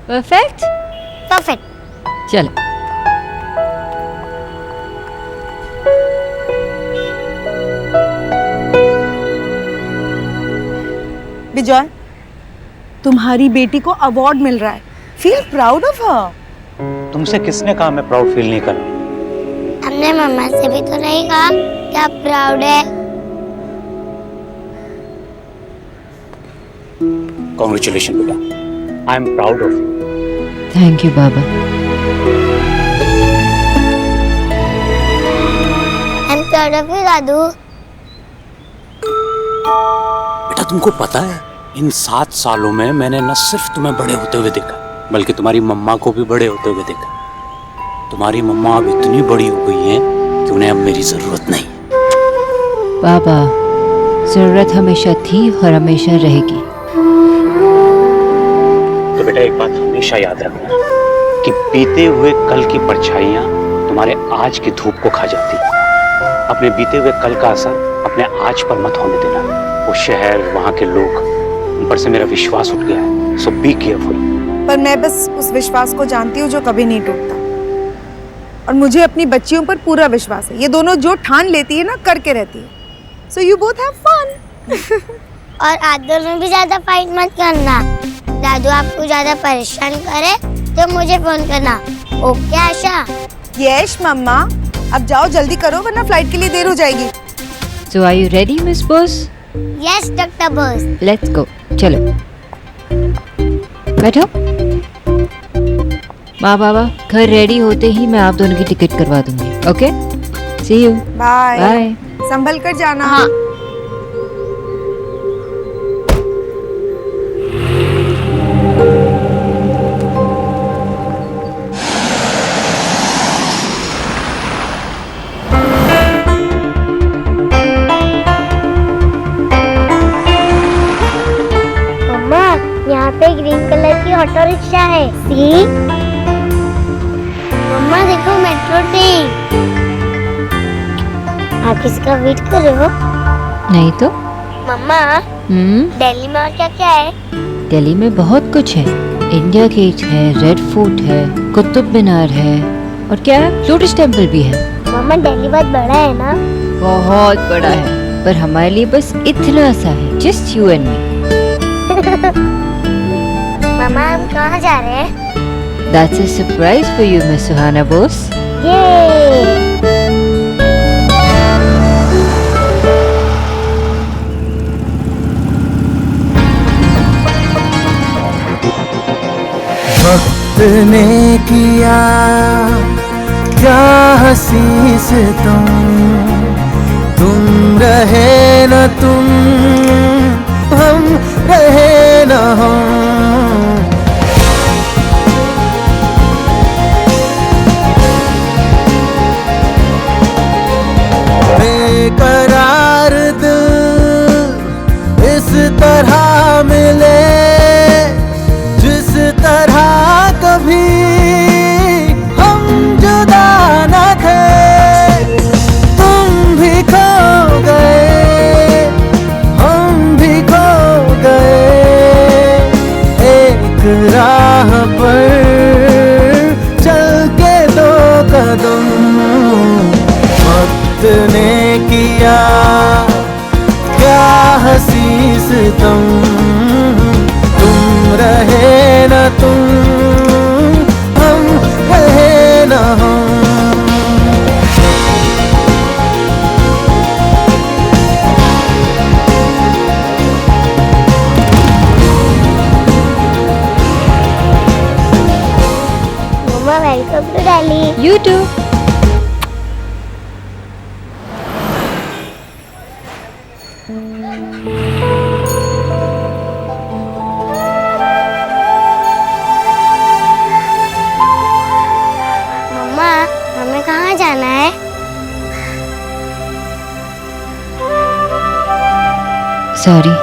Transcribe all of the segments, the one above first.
Perfect. Perfect. चलो। विजय, तुम्हारी बेटी को अवार्ड मिल रहा है। Feel proud of her. तुमसे किसने कहा मैं प्राउड फील नहीं कर रहा? हमने मम्मा से भी तो नहीं कहा क्या प्राउड है। कॉन्ग्रेचुलेशन बेटा, I am proud of you. Thank you बाबा। I am proud of you दादू। बेटा तुमको पता है, इन 7 सालों में मैंने न सिर्फ तुम्हें बड़े होते हुए देखा, बल्कि तुम्हारी मम्मा को भी बड़े होते हुए देखा। तुम्हारी मम्मा अब इतनी बड़ी हो गई हैं कि उन्हें अब मेरी जरूरत नहीं। बाबा, जरूरत हमेशा थी और हमेशा रहेगी। तो बेटा एक बात हमेशा याद रखना कि बीते हुए कल की परछाइयां तुम्हारे आज की धूप को खा जाती। अपने बीते हुए कल का असर अपने आज पर मत होने देना। वो शहर, वहां के लोग, उन पर से मेरा विश्वास उठ गया है। सो बी केयरफुल। पर मैं बस उस विश्वास को जानती हूँ जो कभी नहीं टूटता, और मुझे अपनी बच्चियों पर पूरा विश्वास है। ये दोनों जो ठान लेती है ना, करके रहती है। So you both have fun. और आप दोनों भी ज्यादा फाइट मत करना। दादू आपको ज्यादा परेशान करे तो मुझे फोन करना। ओके आशा? यस मम्मा। अब जाओ जल्दी करो वरना फ्लाइट के लिए देर हो जाएगी। So are you ready, Miss Bose? Yes doctor boss. Let's go. चलो। बैठो। माँ बाबा, घर रेडी होते ही मैं आप दोनों की टिकट करवा दूंगी। Okay? See you. Bye. Bye. संभल कर जाना। हाँ। मम्मा, यहाँ पे ग्रीन कलर की ऑटो रिक्शा है। सी? मम्मा देखो, मेट्रो ट्रेन। आप किसका वेट कर रहे हो? नहीं तो? मम्मा, दिल्ली में और क्या क्या है? दिल्ली में बहुत कुछ है। इंडिया गेट है, रेड फोर्ट है, कुतुब मीनार है, और क्या है, लोटस टेम्पल भी है। मम्मा, दिल्ली बहुत बड़ा है ना? बहुत बड़ा है, पर हमारे लिए बस इतना सा है। Just you and me. मम्मा, हम कहाँ जा रहे हैं? That's a surprise for you, Miss Suhana Bose. ये वक्त ने किया क्या हंसी से तुम रहे न तुम, हम रहे न हम। बेकरार दिल इस तरह मिले जिस तरह कभी हम जुदा न थे। तुम भी खो गए, हम भी खो गए, एक राह पर चल के 2 कदम। वक्त ने किया क्या हंसी सितम, तुम रहे न तुम, हम रहे न हम। मम्मा, welcome to Delhi. You too. मम्मा, हमें कहाँ जाना है? Sorry.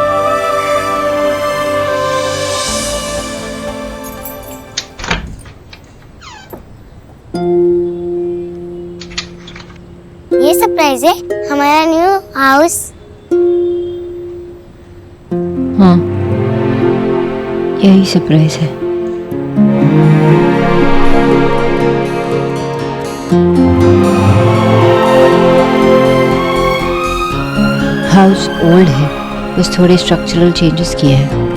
ये सरप्राइज है, हमारा न्यू हाउस। हाँ, यही सरप्राइज है। हाउस ओल्ड है, बस थोड़े स्ट्रक्चरल चेंजेस किए हैं।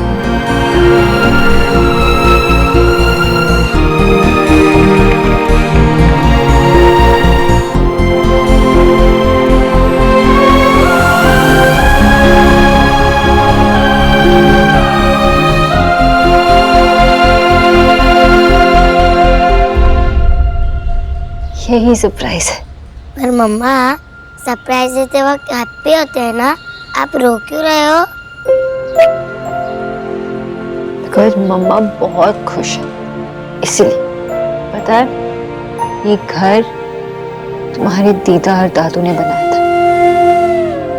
यही सरप्राइज है। पर मम्मा सरप्राइज देते वक्त हैप्पी होते हैं ना, आप रो क्यों रहे हो? बिकॉज मम्मा बहुत खुश है, इसलिए। पता है, ये घर तुम्हारे दीदा और दादू ने बनाया था,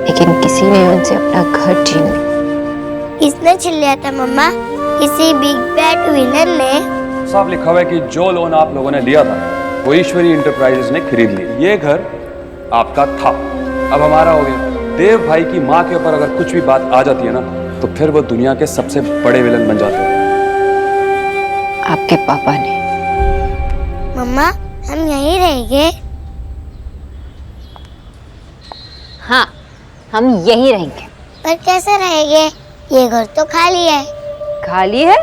लेकिन किसी ने उनसे अपना घर छीन लिया। किसने छीन लिया था मम्मा? किसी बिग बैड विलन ने? साफ लिखा हुआ है कि जो लोन आप लोगों ने लिया था वो ईश्वरी इंटरप्राइजेज ने खरीद लिया। ये घर आपका था, अब हमारा हो गया। देव भाई की माँ के ऊपर अगर कुछ भी बात आ जाती है ना, तो फिर वो दुनिया के सबसे बड़े विलन बन जाते हैं। आपके पापा ने। मम्मा हम यहीं रहेंगे? हाँ, हम यहीं रहेंगे। पर कैसे रहेंगे? ये घर तो खाली है। खाली है?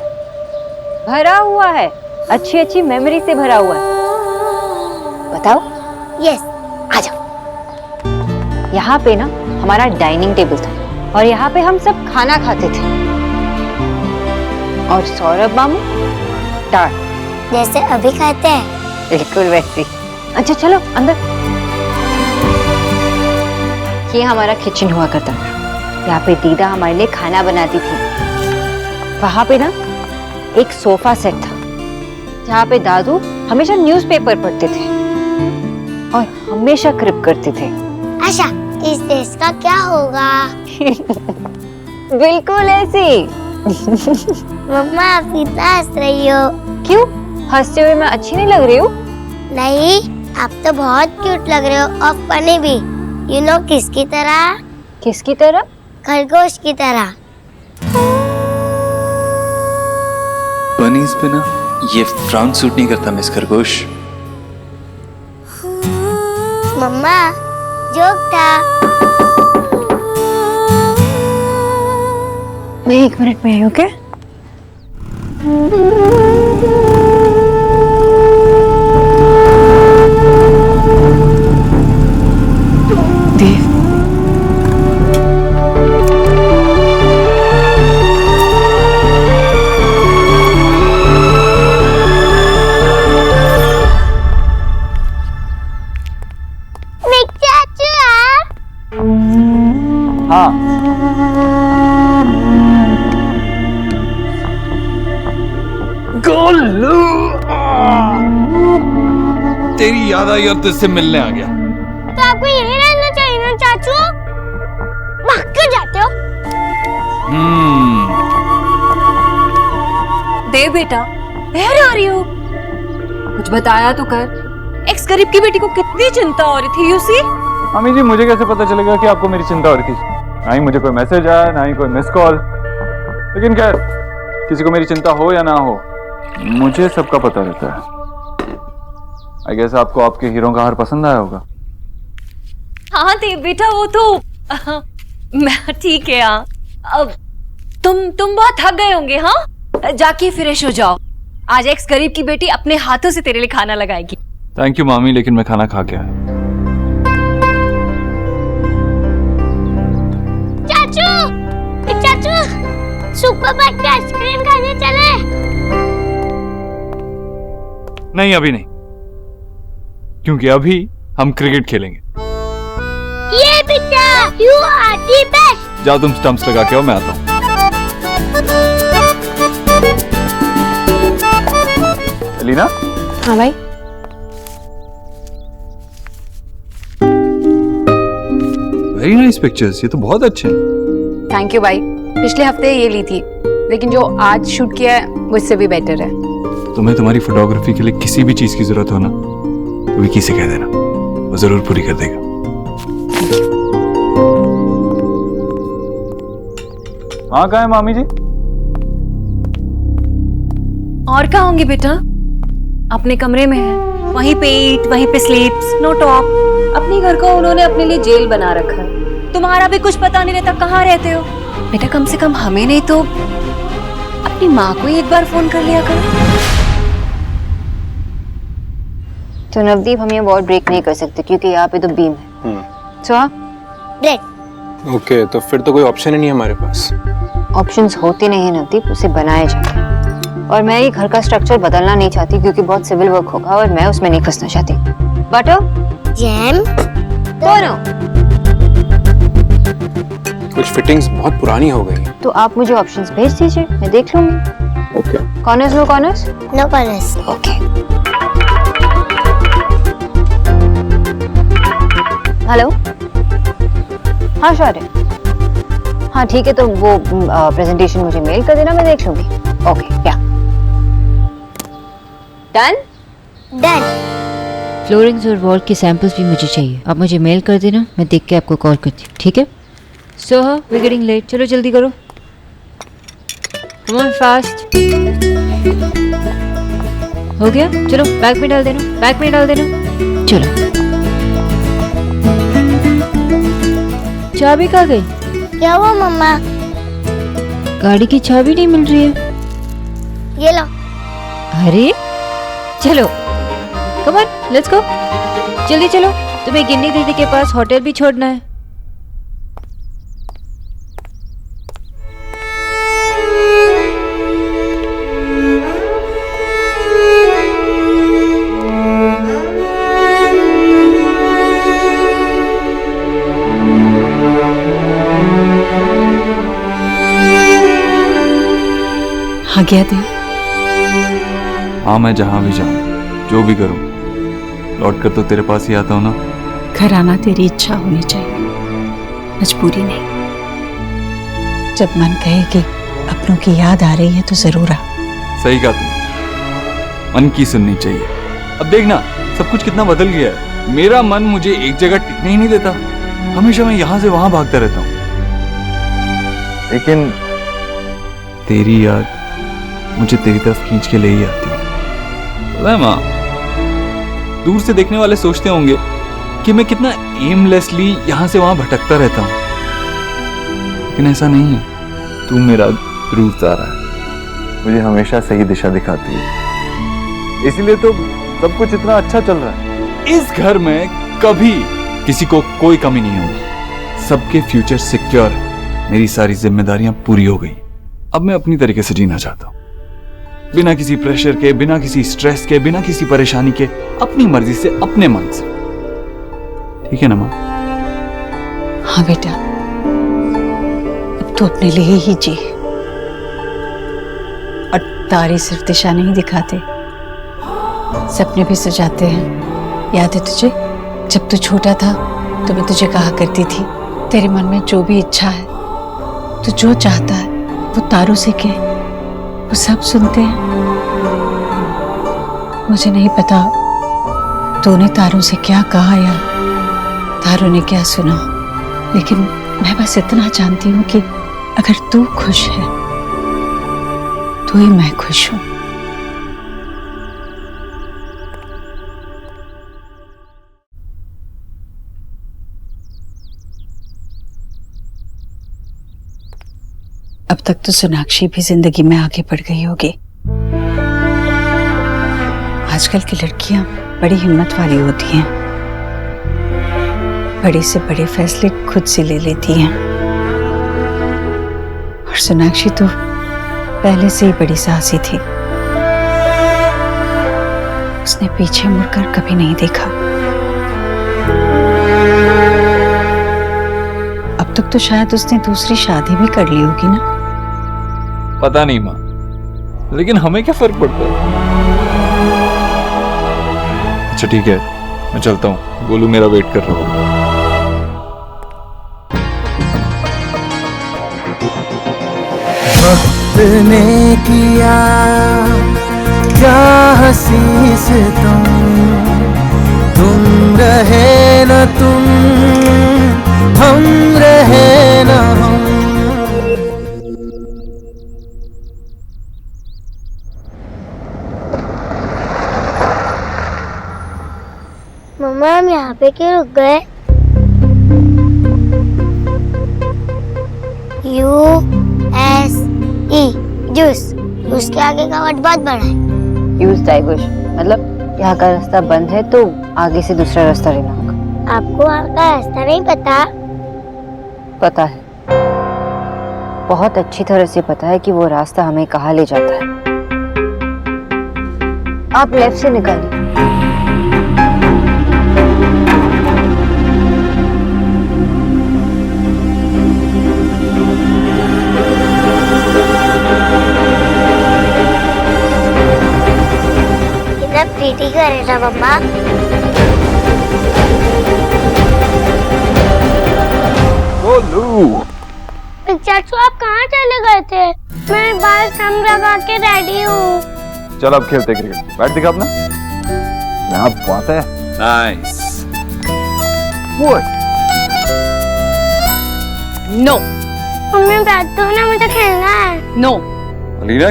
भरा हुआ है, अच्छी अच्छी मेमोरी से भरा हुआ है। बताओ। यस, आ जाओ। यहाँ पे ना हमारा डाइनिंग टेबल था और यहाँ पे हम सब खाना खाते थे। और सौरभ मामू दाल, जैसे अभी खाते हैं। बिल्कुल वैसी। अच्छा चलो अंदर। ये हमारा किचन हुआ करता था। यहाँ पे दीदा हमारे लिए खाना बनाती थी। वहाँ पे ना एक सोफा सेट था जहाँ पे दादू हमेशा न्यूज़पेपर पढ़ते थे और हमेशा क्रिप करते थे। आशा, इस देश का क्या होगा? बिल्कुल ऐसी। मम्मा आप इतना हंस रही हो। क्यों? हंसते हुए मैं अच्छी नहीं लग रही हूँ? नहीं, आप तो बहुत क्यूट लग रहे हो और फनी भी। यू नो किसकी तरह? किसकी तरह? खरगोश की तरह। बनीज पे ना ये फ्राउन सूट नहीं करता मिस खरगोश। मम्मा जोक था। मैं 1 मिनट में आई हूँ क्या? देव, हाँ, तेरी याद आई और तुझसे मिलने आ गया। तो आपको यहीं रहना चाहिए ना चाचू? भाग क्यों जाते हो? देव बेटा, बाहर आ रही हो? कुछ बताया तो कर। एक्स गरीब की बेटी को कितनी चिंता हो रही थी, यू सी? मम्मी जी मुझे कैसे पता चलेगा कि आपको मेरी चिंता हो रही थी? ना ही मुझे कोई मैसेज आया, ना ही कोई मिस कॉल। लेकिन खैर, किसी को मेरी चिंता हो या ना हो, मुझे सबका पता रहता है। आई गेस आपको आपके हीरो का हार पसंद आया होगा। हाँ देव बेटा, वो तो मैं ठीक है। हाँ, अब तुम बहुत थक गए होंगे। हाँ, जाके फ्रेश हो जाओ। आज एक्स गरीब की बेटी अपने हाथों से तेरे लिए खाना लगाएगी। थैंक यू मामी, लेकिन मैं खाना खा के आया। चाचू, सुपर बाइट पे आइसक्रीम खाने चले? नहीं अभी नहीं, क्योंकि अभी हम क्रिकेट खेलेंगे। ये बेटा, यू आर द बेस्ट। जाओ तुम स्टंप्स लगा के आओ, मैं आता हूँ। एलिना? हाँ भाई। वेरी नाइस पिक्चर्स, ये तो बहुत अच्छे हैं। थैंक यू भाई। पिछले हफ्ते ये ली थी, लेकिन जो आज शूट किया है वो इससे भी बेटर है। तुम्हें तुम्हारी फोटोग्राफी के लिए किसी भी चीज की जरूरत हो ना, तो विकी से कह देना, वो जरूर पूरी कर देगा। हाँ, कहाँ है मामी जी? और कहाँ होंगे बेटा? अपने कमरे में है। वहीं पे ईट, वहीं पे स्लीप्स, नो टॉक। अपने घर को उन्होंने अपने लिए जेल बना रखा है। तुम्हारा भी कुछ पता नहीं रहता कहाँ रहते हो। बेटा कम से कम हमें नहीं तो अपनी माँ को ही एक बार फोन कर लिया करो। तो नवदीप, हम ये वॉर ब्रेक नहीं कर सकते क्योंकि यहाँ पे तो बीम है। सो ब्रेड। ओके, तो फिर तो कोई ऑप्शन ही नहीं है हमारे पास। ऑप्शंस होते नहीं है नवदीप, उसे बनाया जाए। और मैं ये घर का स्ट्रक्चर बदलना नहीं चाहती क्योंकि बहुत सिविल वर्क होगा और मैं उसमें नहीं फंसना चाहती। बटर जैम दोनों। कुछ फिटिंग्स बहुत पुरानी हो गई। तो आप मुझे ऑप्शंस भेज दीजिए, मैं देख लूंगी। Okay. Corners no corners? No corners. Okay. Hello, हाँ शौर्य, हाँ ठीक है, तो वो प्रेजेंटेशन मुझे मेल कर देना, मैं देख लूंगी। ओके, या डन डन। फ्लोरिंग्स और वॉल के सैंपल्स भी मुझे चाहिए। आप मुझे मेल कर देना, मैं देख के आपको कॉल करती हूँ, ठीक है? सो हाँ, वी गेटिंग लेट, चलो जल्दी करो। Come on fast. हो गया? चलो बैग में डाल देना, बैग में डाल देना। चलो। चाबी कहाँ गई? क्या हुआ मम्मा? गाड़ी की चाबी नहीं मिल रही है। ये लो। अरे चलो, कम ऑन, लेट्स गो, जल्दी चलो। तुम्हें गिन्नी दीदी के पास होटल भी छोड़ना है। आ गया दे। हाँ, मैं जहाँ भी जाऊँ, जो भी करूँ, लौट कर तो तेरे पास ही आता हूँ ना। घर आना तेरी इच्छा होनी चाहिए, मजबूरी नहीं। जब मन कहे कि अपनों की याद आ रही है तो जरूर आ। सही कहा तुमने, मन की सुननी चाहिए। अब देखना, सब कुछ कितना बदल गया है। मेरा मन मुझे एक जगह टिकने ही नहीं देता, हमेशा मैं यहाँ से वहाँ भागता रहता हूँ। लेकिन तेरी याद मुझे तेरी तरफ खींच के ले ही आती है। पता है माँ, दूर से देखने वाले सोचते होंगे कि मैं कितना एमलेसली यहाँ से वहाँ भटकता रहता हूँ, लेकिन ऐसा नहीं है। तू मेरा ध्रुव तारा है, मुझे हमेशा सही दिशा दिखाती है, इसीलिए तो सब कुछ इतना अच्छा चल रहा है। इस घर में कभी किसी को कोई कमी नहीं होगी, सबके फ्यूचर सिक्योर है। मेरी सारी जिम्मेदारियां पूरी हो गई, अब मैं अपनी तरीके से जीना चाहता हूँ, बिना किसी प्रेशर के, बिना किसी स्ट्रेस के, बिना किसी परेशानी के, अपनी मर्जी से, अपने मन से। ठीक है ना माँ? हाँ बेटा, अब तो अपने लिए ही जी। और तारे सिर्फ दिशा नहीं दिखाते, सपने भी सजाते हैं। याद है तुझे, जब तू छोटा था तो मैं तुझे कहा करती थी, तेरे मन में जो भी इच्छा है, तू जो चाहता है वो तारों से कह, वो सब सुनते हैं। मुझे नहीं पता तूने तारों से क्या कहा या तारों ने क्या सुना, लेकिन मैं बस इतना जानती हूँ कि अगर तू खुश है तो ही मैं खुश हूँ। अब तक तो सोनाक्षी भी जिंदगी में आगे बढ़ गई होगी। आजकल की लड़कियां बड़ी हिम्मत वाली होती हैं, बड़े से बड़े फैसले खुद से ले लेती हैं। और सोनाक्षी तो पहले से ही बड़ी साहसी थी, उसने पीछे मुड़कर कभी नहीं देखा। अब तक तो शायद उसने दूसरी शादी भी कर ली होगी ना। पता नहीं माँ, लेकिन हमें क्या फर्क पड़ता है। अच्छा ठीक है, मैं चलता हूँ, गोलू मेरा वेट कर रहा होगा। वक्त ने किया क्या हंसी से तुम रहे न तुम, हम रहे न हम। मम्मा हम यहाँ पे क्यों रुक गए? U-S-E juice. उसके आगे का वर्ड बहुत बड़ा है। यूज डाइवर्ज मतलब यहाँ का रास्ता बंद है तो आगे से दूसरा रास्ता लेना होगा। आपको वहाँ का रास्ता नहीं पता? पता है, बहुत अच्छी तरह से पता है कि वो रास्ता हमें कहाँ ले जाता है। आप लेफ्ट से निकालिए। कितना प्रीटी करेगा मम्मा। चाचू आप कहाँ चले गए थे? मैं बाल सम लगा के रेडी हूँ। चल अब खेलते क्रिकेट। बैट दिखा अपना। यहाँ बात है। नाइस। नो मम्मी बैठ दो ना, मुझे खेलना है। नो अलीना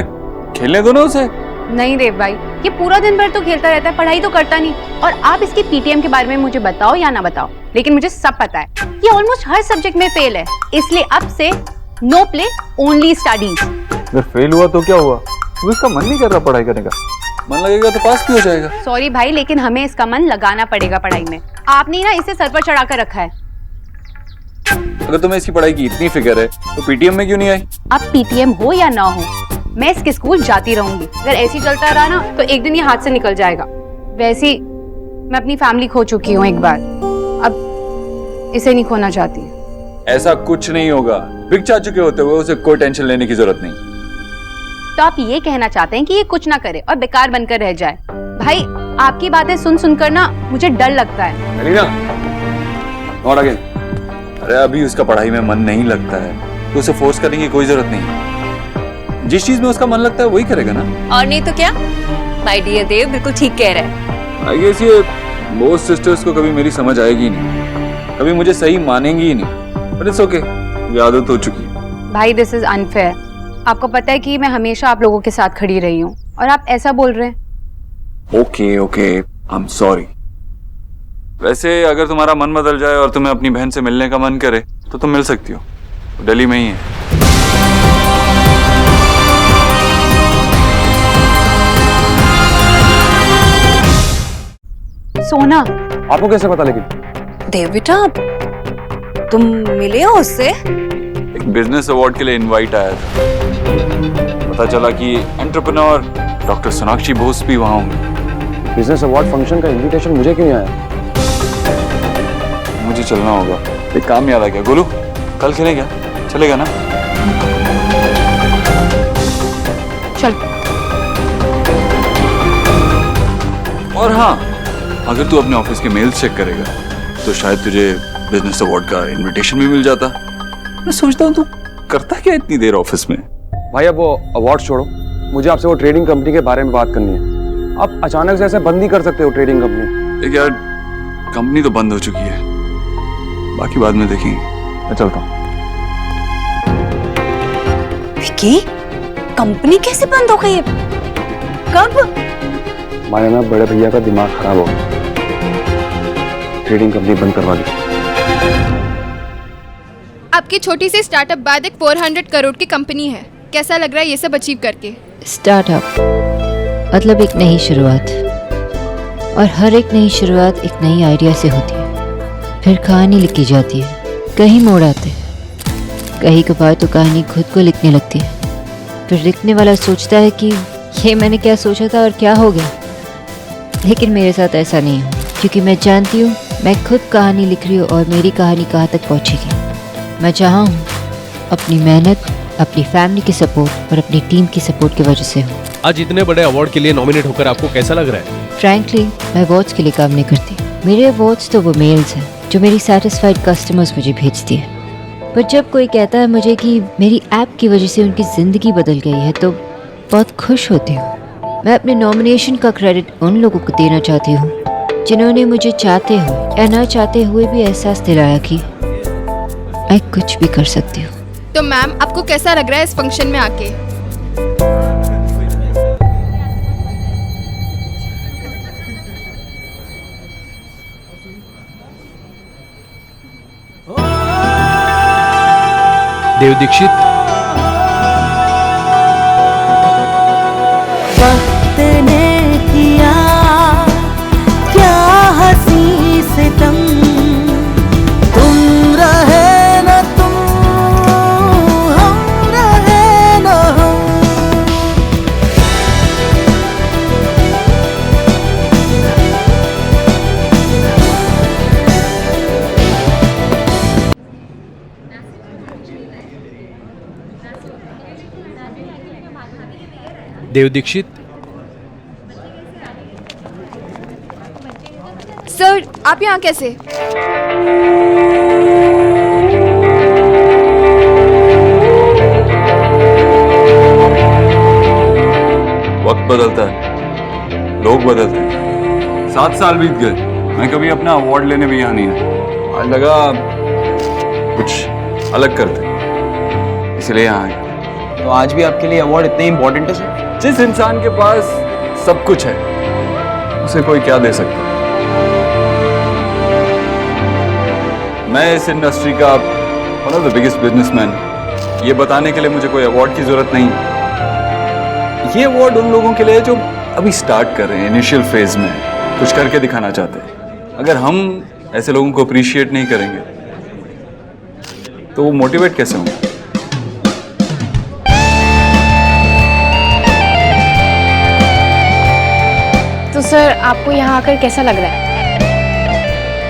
खेलने दो ना उसे। नहीं देव भाई, ये पूरा दिन भर तो खेलता रहता है, पढ़ाई तो करता नहीं। और आप इसकी पीटीएम के बारे में मुझे बताओ या ना बताओ, लेकिन मुझे सब पता है ये ऑलमोस्ट हर सब्जेक्ट में फेल है। इसलिए अब से नो प्ले, ओनली स्टडीज। अगर फेल हुआ तो क्या हुआ? तो इसका मन नहीं कर रहा पढ़ाई करने का। मन लगेगा तो पास भी हो जाएगा। सॉरी भाई, लेकिन हमें इसका मन लगाना पड़ेगा पढ़ाई में। आपने ना इसे सर पर चढ़ा कर रखा है। अगर तुम्हें इसकी पढ़ाई की इतनी फिक्र है तो पीटीएम में क्यों नहीं आई? अब पीटीएम हो या ना हो, मैं इसके स्कूल जाती रहूंगी। अगर ऐसे ही चलता रहा ना तो एक दिन ये हाथ से निकल जाएगा। वैसे ही मैं अपनी फैमिली खो चुकी हूँ एक बार, अब इसे नहीं खोना चाहती। ऐसा कुछ नहीं होगा। बिक जा चुके होते हुए उसे कोई टेंशन लेने की जरूरत नहीं। तो आप ये कहना चाहते हैं कि ये कुछ ना करे और बेकार बनकर रह जाए? भाई आपकी बातें सुन सुनकर ना मुझे डर लगता है। Alina, not again. अरे अभी उसका पढ़ाई में मन नहीं लगता है तो उसे फोर्स करने की कोई जरूरत नहीं। जिस चीज में उसका मन लगता है वही करेगा ना। और नहीं तो क्या? माय डियर देव बिल्कुल ठीक कह रहे हैं। आई गेस ये मोस्ट सिस्टर्स को कभी मेरी समझ आएगी ही नहीं, कभी मुझे सही मानेंगी ही नहीं। बट इट्स ओके, ये आदत हो चुकी है। भाई दिस इज अनफेयर। आपको पता है कि मैं हमेशा आप लोगों के साथ खड़ी रही हूँ और आप ऐसा बोल रहे हैं। Okay okay, I am sorry. वैसे अगर तुम्हारा मन बदल जाए और तुम्हें अपनी बहन से मिलने का मन करे तो तुम मिल सकती हो, दिल्ली में ही है। सोना, आपको कैसे पता? लेकिन देव बेटा तुम मिले हो उससे? एक बिजनेस अवार्ड के लिए इनवाइट आया था। पता चला कि एंटरप्रेन्योर डॉक्टर सोनाक्षी बोस भी वहां होंगे। बिजनेस अवार्ड फंक्शन का इनविटेशन मुझे क्यों नहीं आया? मुझे चलना होगा, एक काम याद आ गया। गोलू, कल खेलेगा? चलेगा ना? चल। और हाँ, अगर तू अपने ऑफिस के मेल्स चेक करेगा तो शायद तुझे बिजनेस अवार्ड का इनविटेशन भी मिल जाता। मैं सोचता हूँ तू करता क्या इतनी देर ऑफिस में? भाई अब वो अवार्ड छोड़ो, मुझे आपसे वो ट्रेडिंग कंपनी के बारे में बात करनी है। आप अचानक से ऐसे बंद नहीं कर सकते हो ट्रेडिंग कंपनी। एक यार, कंपनी तो बंद हो चुकी है, बाकी बाद में देखेंगे। मैं चलता हूँ। विकी, कंपनी कैसे बंद हो गई है? कब? हमारे ना बड़े भैया का दिमाग खराब हो गया, ट्रेडिंग कंपनी बंद करवा दी। आपकी छोटी सी स्टार्टअप बाद एक 400 करोड़ की कंपनी है। कैसा लग रहा है ये सब अचीव करके? स्टार्टअप मतलब एक नई शुरुआत, और हर एक नई शुरुआत एक नई आइडिया से होती है। फिर कहानी लिखी जाती है, कहीं मोड़ आते हैं, कहीं कभार तो कहानी खुद को लिखने लगती है। फिर लिखने वाला सोचता है कि ये मैंने क्या सोचा था और क्या हो गया। लेकिन मेरे साथ ऐसा नहीं है, क्योंकि मैं जानती हूँ मैं खुद कहानी लिख रही हूँ और मेरी कहानी कहाँ तक पहुँचेगी। मैं जहाँ हूँ अपनी मेहनत, अपनी फैमिली की सपोर्ट और अपनी टीम की सपोर्ट की वजह से हूँ। आज इतने बड़े अवार्ड के लिए नॉमिनेट होकर आपको कैसा लग रहा है? फ्रैंकली मैं अवार्ड्स के लिए काम नहीं करती। मेरे अवार्ड्स तो वो मेल्स हैं जो मेरी सेटिस्फाइड कस्टमर्स मुझे भेजती है। पर जब कोई कहता है मुझे कि मेरी ऐप की वजह से उनकी ज़िंदगी बदल गई है तो बहुत खुश होती हूँ। मैं अपने नॉमिनेशन का क्रेडिट उन लोगों को देना चाहती हूँ जिन्होंने मुझे चाहते हुए या ना चाहते हुए भी एहसास दिलाया कि मैं कुछ भी कर सकती हूँ। तो मैम आपको कैसा लग रहा है इस फंक्शन में आके? देव दीक्षित। वक्त ने किया क्या हंसी सितम, तुम रहे न तुम, हम रहे न हम। देव दीक्षित। सर आप यहाँ कैसे? वक्त बदलता है, लोग बदलते हैं। 7 साल बीत गए, मैं कभी अपना अवार्ड लेने भी यहाँ नहीं आया। आज लगा कुछ अलग करते, इसलिए यहाँ आया। तो आज भी आपके लिए अवार्ड इतने इम्पोर्टेंट है सर? जिस इंसान के पास सब कुछ है, उसे कोई क्या दे सकता है? मैं इस इंडस्ट्री का one of the biggest businessman. ये बताने के लिए मुझे कोई अवार्ड की जरूरत नहीं। ये अवार्ड उन लोगों के लिए है जो अभी स्टार्ट कर रहे हैं, इनिशियल फेज में कुछ करके दिखाना चाहते हैं। अगर हम ऐसे लोगों को अप्रिशिएट नहीं करेंगे तो वो मोटिवेट कैसे होंगे? तो सर आपको यहाँ आकर कैसा लग रहा है?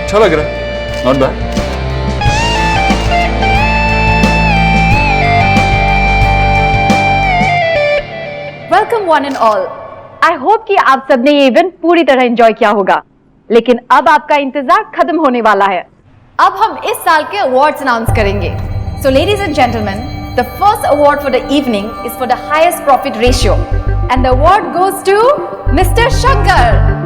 अच्छा लग रहा है, not bad. Welcome one and all. I hope कि आप सबने ये इवेंट पूरी तरह एंजॉय किया होगा, लेकिन अब आपका इंतजार खत्म होने वाला है। अब हम इस साल के अवार्ड्स अनाउंस करेंगे। So ladies and gentleman, the first award for the evening is for the highest profit ratio and the award goes to mister Shankar.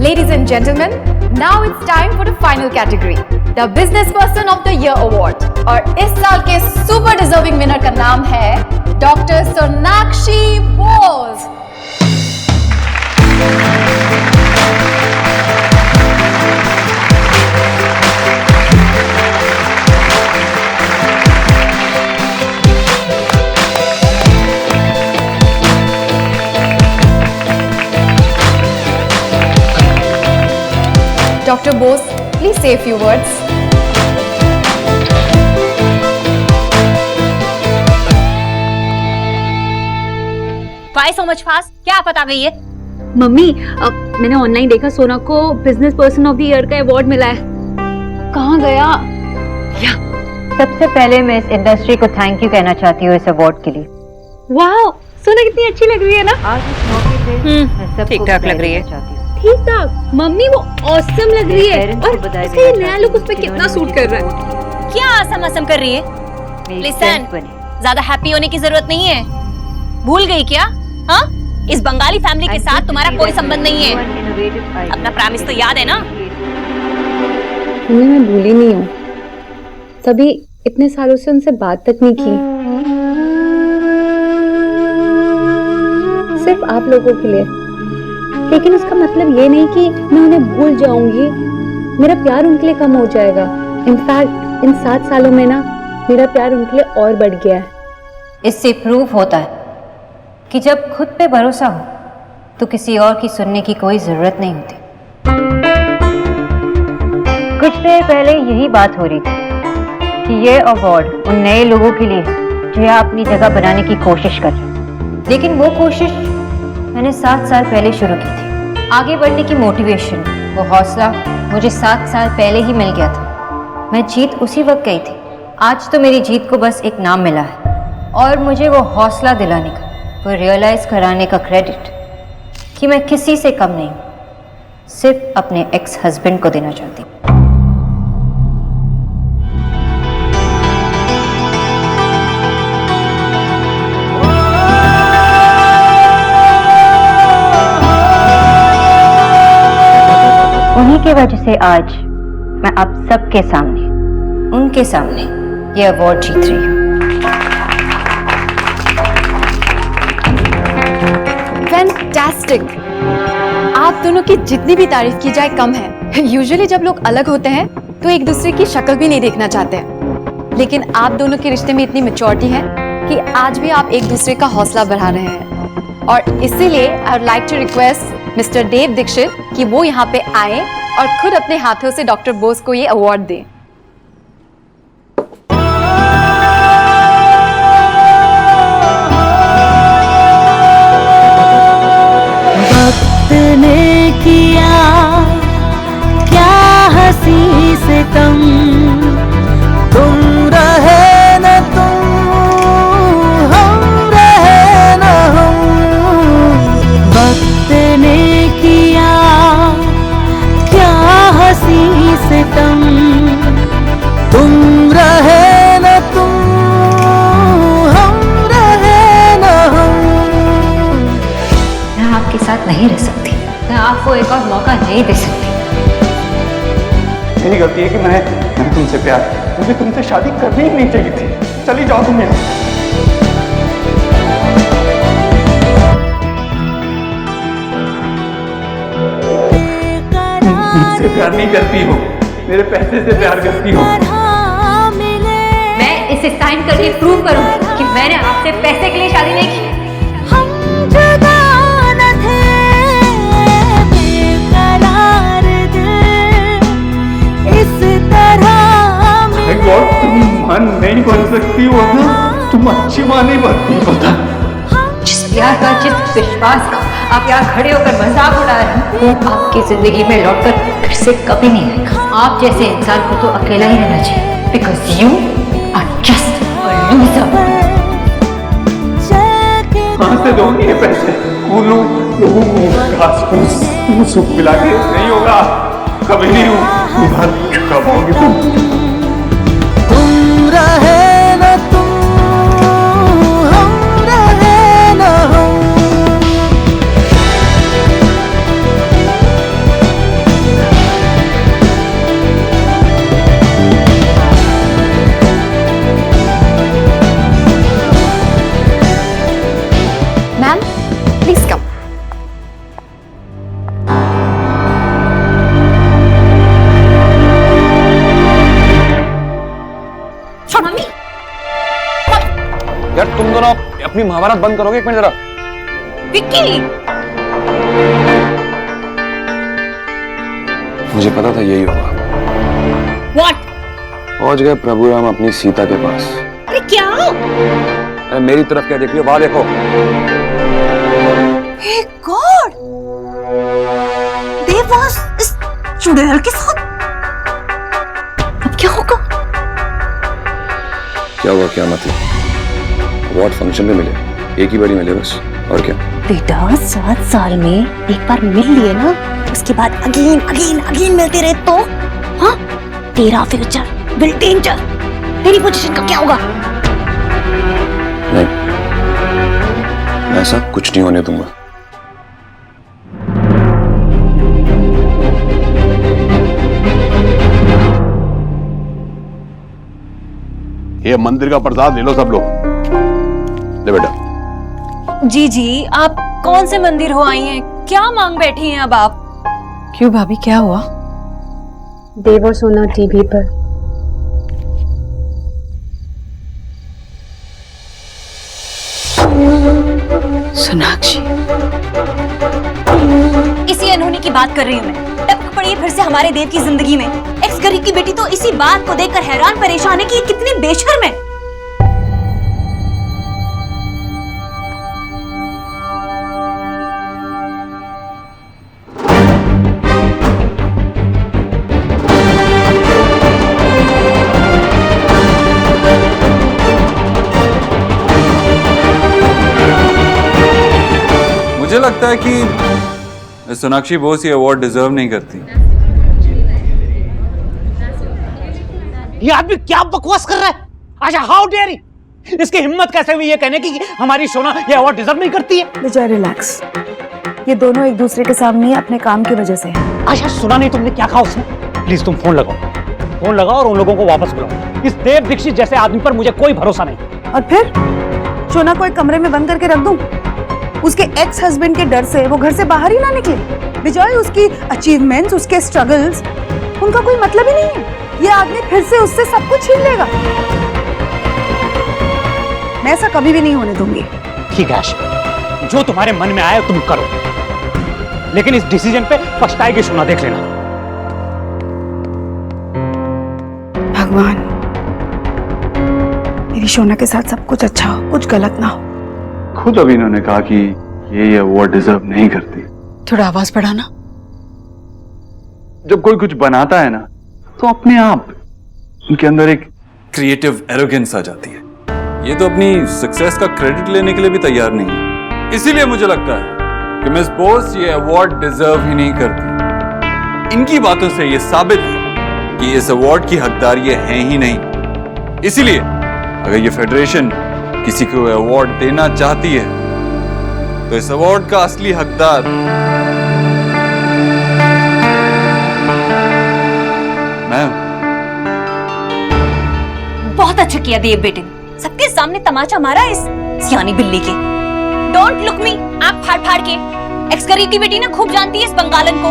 Ladies and gentlemen, now it's time for the final category, the Business Person of the Year Award. और इस साल के super deserving winner का नाम है doctor Sonakshi Bose. Dr. Bose, please say a few words. Why so much fast? क्या पता गई है? मम्मी, मैंने ऑनलाइन देखा सोना को business person of the year का अवार्ड मिला है। कहाँ गया? सबसे पहले मैं इस इंडस्ट्री को थैंक यू कहना चाहती हूँ इस अवार्ड के लिए। वाह, सोना कितनी अच्छी लग रही है ना? आज इस मौके पे ठीक ठाक लग रही है। ठीक ठाक। मम्मी वो ऑसम लग रही है, और उसका ये नया लुक उस पे कितना सूट कर रहा है। क्या आसम आसम कर रही है? लिसन, ज्यादा हैप्पी होने की जरूरत नहीं है। भूल गई क्या? हाँ, इस बंगाली फैमिली के साथ तुम्हारा कोई संबंध नहीं है। अपना प्रॉमिस तो याद है ना? मैं भूली नहीं हूँ, तभी इतने सालों से उनसे बात तक नहीं की, सिर्फ आप लोगों के लिए। लेकिन उसका मतलब ये नहीं कि मैं उन्हें भूल जाऊंगी। मेरा प्यार उनके लिए कम हो जाएगा। इनफैक्ट इन 7 सालों में ना मेरा प्यार उनके लिए और बढ़ गया है। इससे प्रूव होता है कि जब खुद पे भरोसा हो तो किसी और की सुनने की कोई जरूरत नहीं होती। कुछ देर पहले यही बात हो रही थी कि ये अवार्ड उन नए लोगों के लिए है जो यहाँ अपनी जगह बनाने की कोशिश कर रहे हैं। लेकिन वो कोशिश मैंने 7 साल पहले शुरू की थी। आगे बढ़ने की मोटिवेशन, वो हौसला मुझे 7 साल पहले ही मिल गया था। मैं जीत उसी वक्त गई थी। आज तो मेरी जीत को बस एक नाम मिला है, और मुझे वो हौसला दिलाने का, वो रियलाइज कराने का क्रेडिट कि मैं किसी से कम नहीं हूँ, सिर्फ अपने एक्स हस्बैंड को देना चाहती हूँ। उन्हीं की वजह से आज मैं आप सबके सामने, उनके सामने ये अवार्ड जीत रही हूँ। फैंटास्टिक। आप दोनों की जितनी भी तारीफ की जाए कम है। यूजुअली जब लोग अलग होते हैं तो एक दूसरे की शक्ल भी नहीं देखना चाहते हैं, लेकिन आप दोनों के रिश्ते में इतनी मैच्योरिटी है कि आज भी आप एक दूसरे का हौसला बढ़ा रहे हैं। और इसीलिए I would like to request mister Dev Dikshit कि वो यहाँ पे आए और खुद अपने हाथों से डॉक्टर बोस को ये अवार्ड दें। वक्त ने किया क्या हंसी से कम, तुम रहे न तुम, हम रहे न हम। वक्त ने किया क्या हंसी से कम, तुम रहे न तुम, हम रहे न हम। मैं आपके साथ नहीं रह सकती, मैं आपको एक और मौका नहीं दे सकती। मेरी गलती है कि मैंने तुमसे मुझे तुमसे शादी करनी ही नहीं चाहिए थी। चली जाओ तुम यहाँ। मुझसे प्यार नहीं करती हो, मेरे पैसे से प्यार करती हो। मैं इसे साइन करके प्रूव करूंगी कि मैंने आपसे पैसे के लिए शादी नहीं की। तुम मान नहीं बन सकती हो ना, तुम अच्छी माँ नहीं बनती। पता जिस प्यार का, जिस विश्वास का आप यहाँ खड़े होकर मजाक उड़ा रहे हैं, वो आपकी जिंदगी में लौटकर फिर से कभी नहीं आएगा। आप जैसे इंसान को तो अकेला ही रहना चाहिए, because you are just a loser. कहाँ से दोगे ये पैसे? लोगों को घास फूस सूप पिला के नहीं होगा, कभी नहीं चुका पाओगे तुम। रहे न तुम, हम रहे न हम। Ma'am please come. यार तुम दोनों अपनी महाभारत बंद करोगे एक मिनट जरा? विक्की, मुझे पता था यही होगा। व्हाट? पहुंच गए प्रभु राम अपनी सीता के पास। अरे क्या? अरे मेरी तरफ क्या देख रही हो? वहां देखो। हे गॉड, देववास इस चुड़ैल के साथ। अब क्या होगा? क्या हुआ? क्या मतलब? अवार्ड फंक्शन में मिले, एक ही बारी मिले बस, और क्या? बेटा 7 साल में एक बार मिल लिए ना, उसके बाद अगेन अगेन अगेन मिलते रहे तो हाँ, तेरा फ्यूचर विल डेंजर। तेरी पोजीशन का क्या होगा? नहीं, ऐसा कुछ नहीं होने दूंगा। ये मंदिर का प्रसाद ले लो सब लोग। ले बेटा। जी जी, आप कौन से मंदिर हो आई हैं? क्या मांग बैठी हैं अब आप? क्यों भाभी, क्या हुआ? देव और सोना टीवी पर। सोनाक्षी, इसी अनहोनी की बात कर रही हूँ मैं। टपक पड़ी है फिर से हमारे देव की जिंदगी में। एक्स गरीब की बेटी तो इसी बात को देखकर हैरान परेशान है कि ये कितनी बेशर्म है। मुझे लगता है कि सोनाक्षी बोस ये अवार्ड डिजर्व नहीं करती। ये आदमी क्या बकवास कर रहा है? अच्छा, हाउ डेयर ही! इसकी हिम्मत कैसे हुई ये कहने की कि हमारी सोना ये अवार्ड डिजर्व नहीं करती है? विजय रिलैक्स, ये दोनों एक दूसरे के सामने अपने काम की वजह से हैं। अच्छा, सुना नहीं तुमने क्या कहा उसने? प्लीज तुम फोन लगाओ और उन लोगों को वापस बुलाओ। इस देव दीक्षित जैसे आदमी पर मुझे कोई भरोसा नहीं। और फिर सोना को एक कमरे में बंद करके रख दूं? उसके एक्स हस्बैंड के डर से वो घर से बाहर ही ना निकले। बिजॉय उसकी अचीवमेंट्स, उसके स्ट्रगल्स, उनका कोई मतलब ही नहीं है। ये आदमी फिर से उससे सब कुछ छीन लेगा। मैं ऐसा कभी भी नहीं होने दूंगी। ठीक है आशा, जो तुम्हारे मन में आए तुम करो, लेकिन इस डिसीजन पे पछताएगी सोना, देख लेना। भगवान, मेरी शोना के साथ सब कुछ अच्छा हो, कुछ गलत ना हो। खुद अभी इन्होंने कहा कि ये अवार्ड डिजर्व नहीं करती। थोड़ा आवाज बढ़ाना। जब कोई कुछ बनाता है ना, तो अपने आप उनके अंदर एक क्रिएटिव एरोगेंस आ जाती है। ये तो अपनी सक्सेस का क्रेडिट लेने के लिए भी तैयार नहीं है। इसीलिए मुझे लगता है कि मिस बोस ये अवार्ड डिजर्व ही नहीं करती। इनकी बातों से ये साबित है कि इस अवार्ड की हकदार ये हैं ही नहीं। इसीलिए अगर ये फेडरेशन किसी को अवार्ड देना चाहती है, तो इस अवार्ड का असली हकदार मैं हूं। बहुत अच्छा किया देव बेटे ने, सबके सामने तमाचा मारा इस सियानी बिल्ली के। डोंट लुक मी, आप फाड़ फाड़ के। एक्स गरीब की बेटी ना खूब जानती है इस बंगालन को।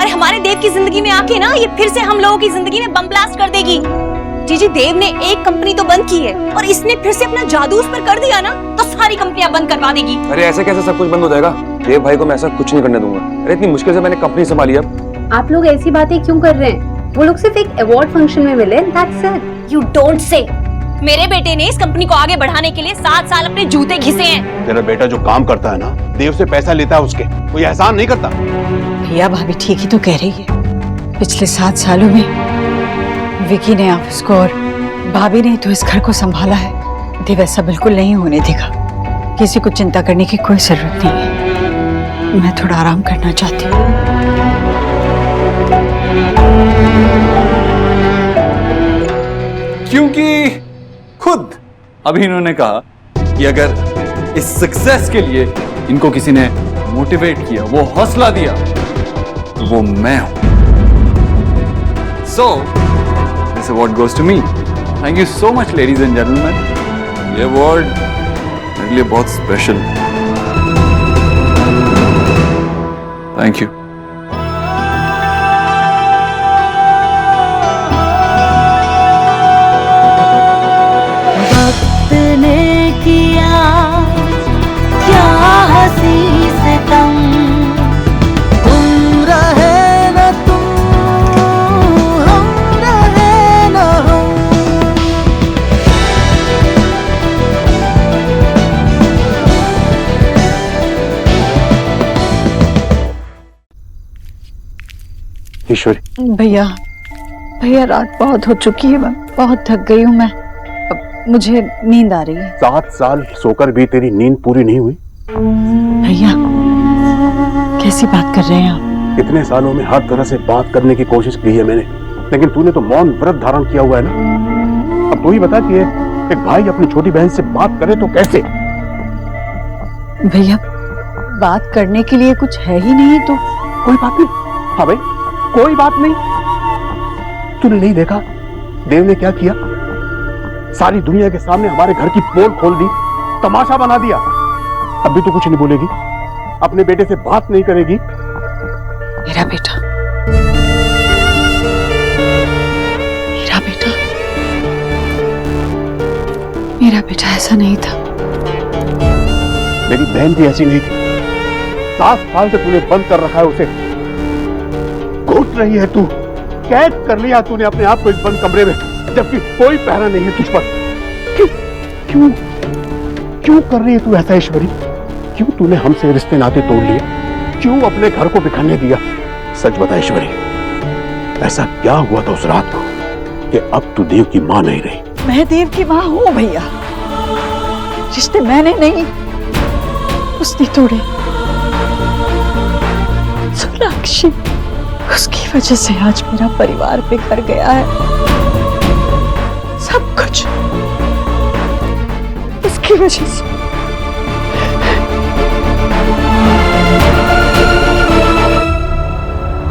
अरे हमारे देव की जिंदगी में आके ना ये फिर से हम लोगों की जिंदगी में बम ब्लास्ट कर देगी। जी देव ने एक कंपनी तो बंद की है, और इसने फिर से अपना जादू उस पर कर दिया ना, तो सारी कंपनियां बंद करवा देगी। अरे ऐसे कैसे सब कुछ बंद हो जाएगा? देव भाई को मैं ऐसा कुछ नहीं करने दूंगा। अरे इतनी मुश्किल से मैंने कंपनी संभाली। अब आप लोग ऐसी बातें क्यों कर रहे हैं? वो लोग सिर्फ एक अवार्ड फंक्शन में मिले, that's it. You don't say. मेरे बेटे ने इस कंपनी को आगे बढ़ाने के लिए 7 साल अपने जूते घिसे हैं। तेरा बेटा जो काम करता है ना, देव से पैसा लेता है उसके, कोई एहसान नहीं करता। भैया भाभी ठीक ही तो कह रही है। पिछले 7 सालों में विकी ने ऑफिस को और भाभी ने तो इस घर को संभाला है। देव ऐसा बिल्कुल नहीं होने देगा। किसी को चिंता करने की कोई जरूरत नहीं है। मैं थोड़ा आराम करना चाहती हूँ। क्योंकि खुद अभी इन्होंने कहा कि अगर इस सक्सेस के लिए इनको किसी ने मोटिवेट किया, वो हौसला दिया, तो वो मैं हूं। So, this award goes to me. Thank you so much, ladies and gentlemen. ये award मेरे लिए बहुत स्पेशल है। Thank you. वक्त ने किया क्या हंसी सितम, तुम रहे न तुम, हम रहे न हम। ईश्वरी, भैया भैया रात बहुत हो चुकी है, मैं बहुत थक गई हूँ। मैं अब मुझे नींद आ रही है। 7 साल सोकर भी तेरी नींद पूरी नहीं हुई? भैया कैसी बात कर रहे हैं आप? इतने सालों में हर तरह से बात करने की कोशिश की है मैंने, लेकिन तूने तो मौन व्रत धारण किया हुआ है ना। अब तू ही बता कि एक भाई अपनी छोटी बहन से बात करे तो कैसे? भैया बात करने के लिए कुछ है ही नहीं तो कोई बात नहीं। हाँ भाई, कोई बात नहीं। तूने नहीं देखा देव ने क्या किया? सारी दुनिया के सामने हमारे घर की पोल खोल दी, तमाशा बना दिया। अब भी तू कुछ नहीं बोलेगी? अपने बेटे से बात नहीं करेगी? मेरा बेटा, मेरा बेटा, मेरा बेटा ऐसा नहीं था। मेरी बहन भी ऐसी नहीं थी। 7 साल से तूने बंद कर रखा है उसे। घुट रही है तू, कैद कर लिया तूने अपने आप को इस बंद कमरे में, जबकि कोई पहरा नहीं है तुझ पर। क्यों क्यों कर रही है तू ऐसा ईश्वरी? क्यों तूने हमसे रिश्ते नाते तोड़ लिए? क्यों अपने घर को बिखरने दिया? सच बता ईश्वरी, ऐसा क्या हुआ था उस रात को कि अब तू देव की मां नहीं रही? मैं देव की मां हूं भैया। रिश्ते मैंने नहीं, उसने तोड़े। सोनाक्षी, उसकी वजह से आज मेरा परिवार बिखर गया है। सब कुछ उसकी वजह से।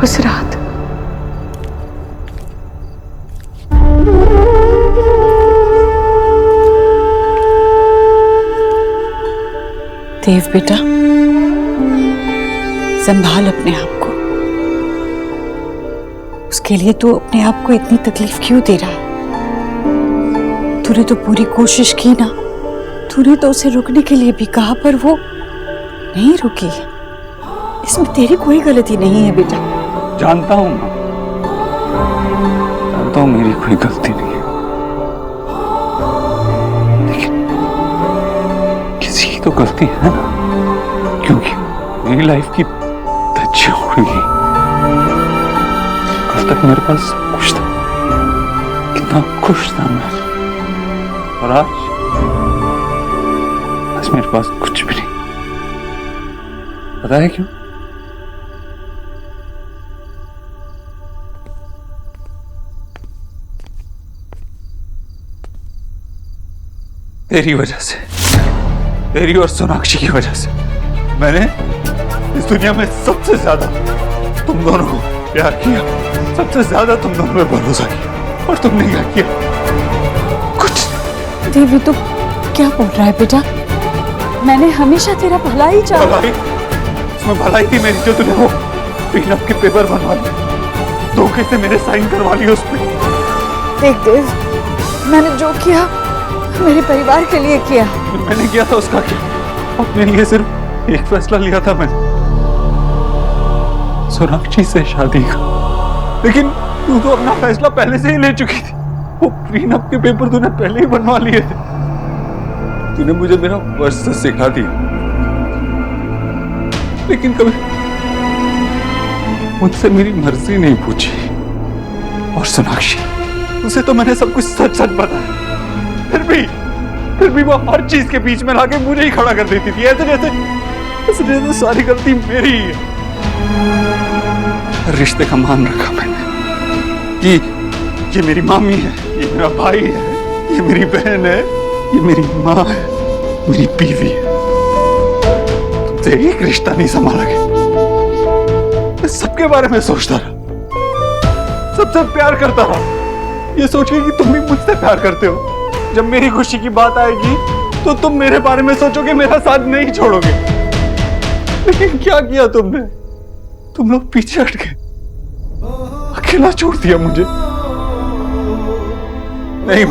उस रात देव बेटा, संभाल अपने आप को। उसके लिए तू अपने आप को इतनी तकलीफ क्यों दे रहा है? तूने तो पूरी कोशिश की ना, तूने तो उसे रुकने के लिए भी कहा पर वो नहीं रुकी। इसमें तेरी कोई गलती नहीं है बेटा। जानता हूं मां, जानता हूं मेरी कोई गलती नहीं है, लेकिन किसी की तो गलती है ना, क्योंकि मेरी लाइफ की धज्जियां उड़ गई। कल तक मेरे पास सब कुछ था, कितना खुश था मैं, और आज मेरे पास कुछ भी नहीं। पता है क्यों? तेरी वजह से, तेरी और सोनाक्षी की वजह से मैंने इस दुनिया में सबसे ज्यादा तुम दोनों को प्यार किया, सबसे ज्यादा तुम दोनों पे भरोसा किया, और तुमने क्या किया? कुछ। देवी तू क्या बोल रहा है बेटा? मैंने हमेशा तेरा भला ही चाहा। भलाई? उसमें भलाई थी मेरी जो तूने वो प्रीनअप के पेपर बनवा लिए, धोखे से मेरे साइन करवा लिए उस पे। देख देव, मैंने जो किया मेरे परिवार के लिए किया। मैंने किया था उसका क्या? अपने लिए सिर्फ एक फैसला लिया था मैंने, सोनाक्षी से शादी का। लेकिन तू तो अपना फैसला पहले से ही ले चुकी थी। वो प्रीनअप के पेपर तूने पहले ही बनवा लिए थे। तूने मुझे मेरा वर्ष तो सिखा दिया, लेकिन कभी मुझसे मेरी मर्जी नहीं पूछी। और सोनाक्षी, उसे तो मैंने सब कुछ सच सच बताया, फिर भी वो हर चीज के बीच में लाके मुझे ही खड़ा कर देती थी, ऐसे जैसे सारी गलती मेरी ही है। रिश्ते का मान रखा मैंने कि ये मेरी मामी है, ये मेरा भाई है, ये मेरी बहन है, ये मेरी माँ है, मेरी बीवी है। तुमसे एक रिश्ता नहीं संभाला गया। मैं सबके बारे में सोचता रहा, सबसे प्यार करता रहा, ये सोच के कि तुम भी मुझसे प्यार करते हो। जब मेरी खुशी की बात आएगी तो तुम मेरे बारे में सोचोगे, मेरा साथ नहीं छोड़ोगे। लेकिन क्या किया तुमने? तुम लोग पीछे हट गए, अकेला छोड़ दिया मुझे। नहीं,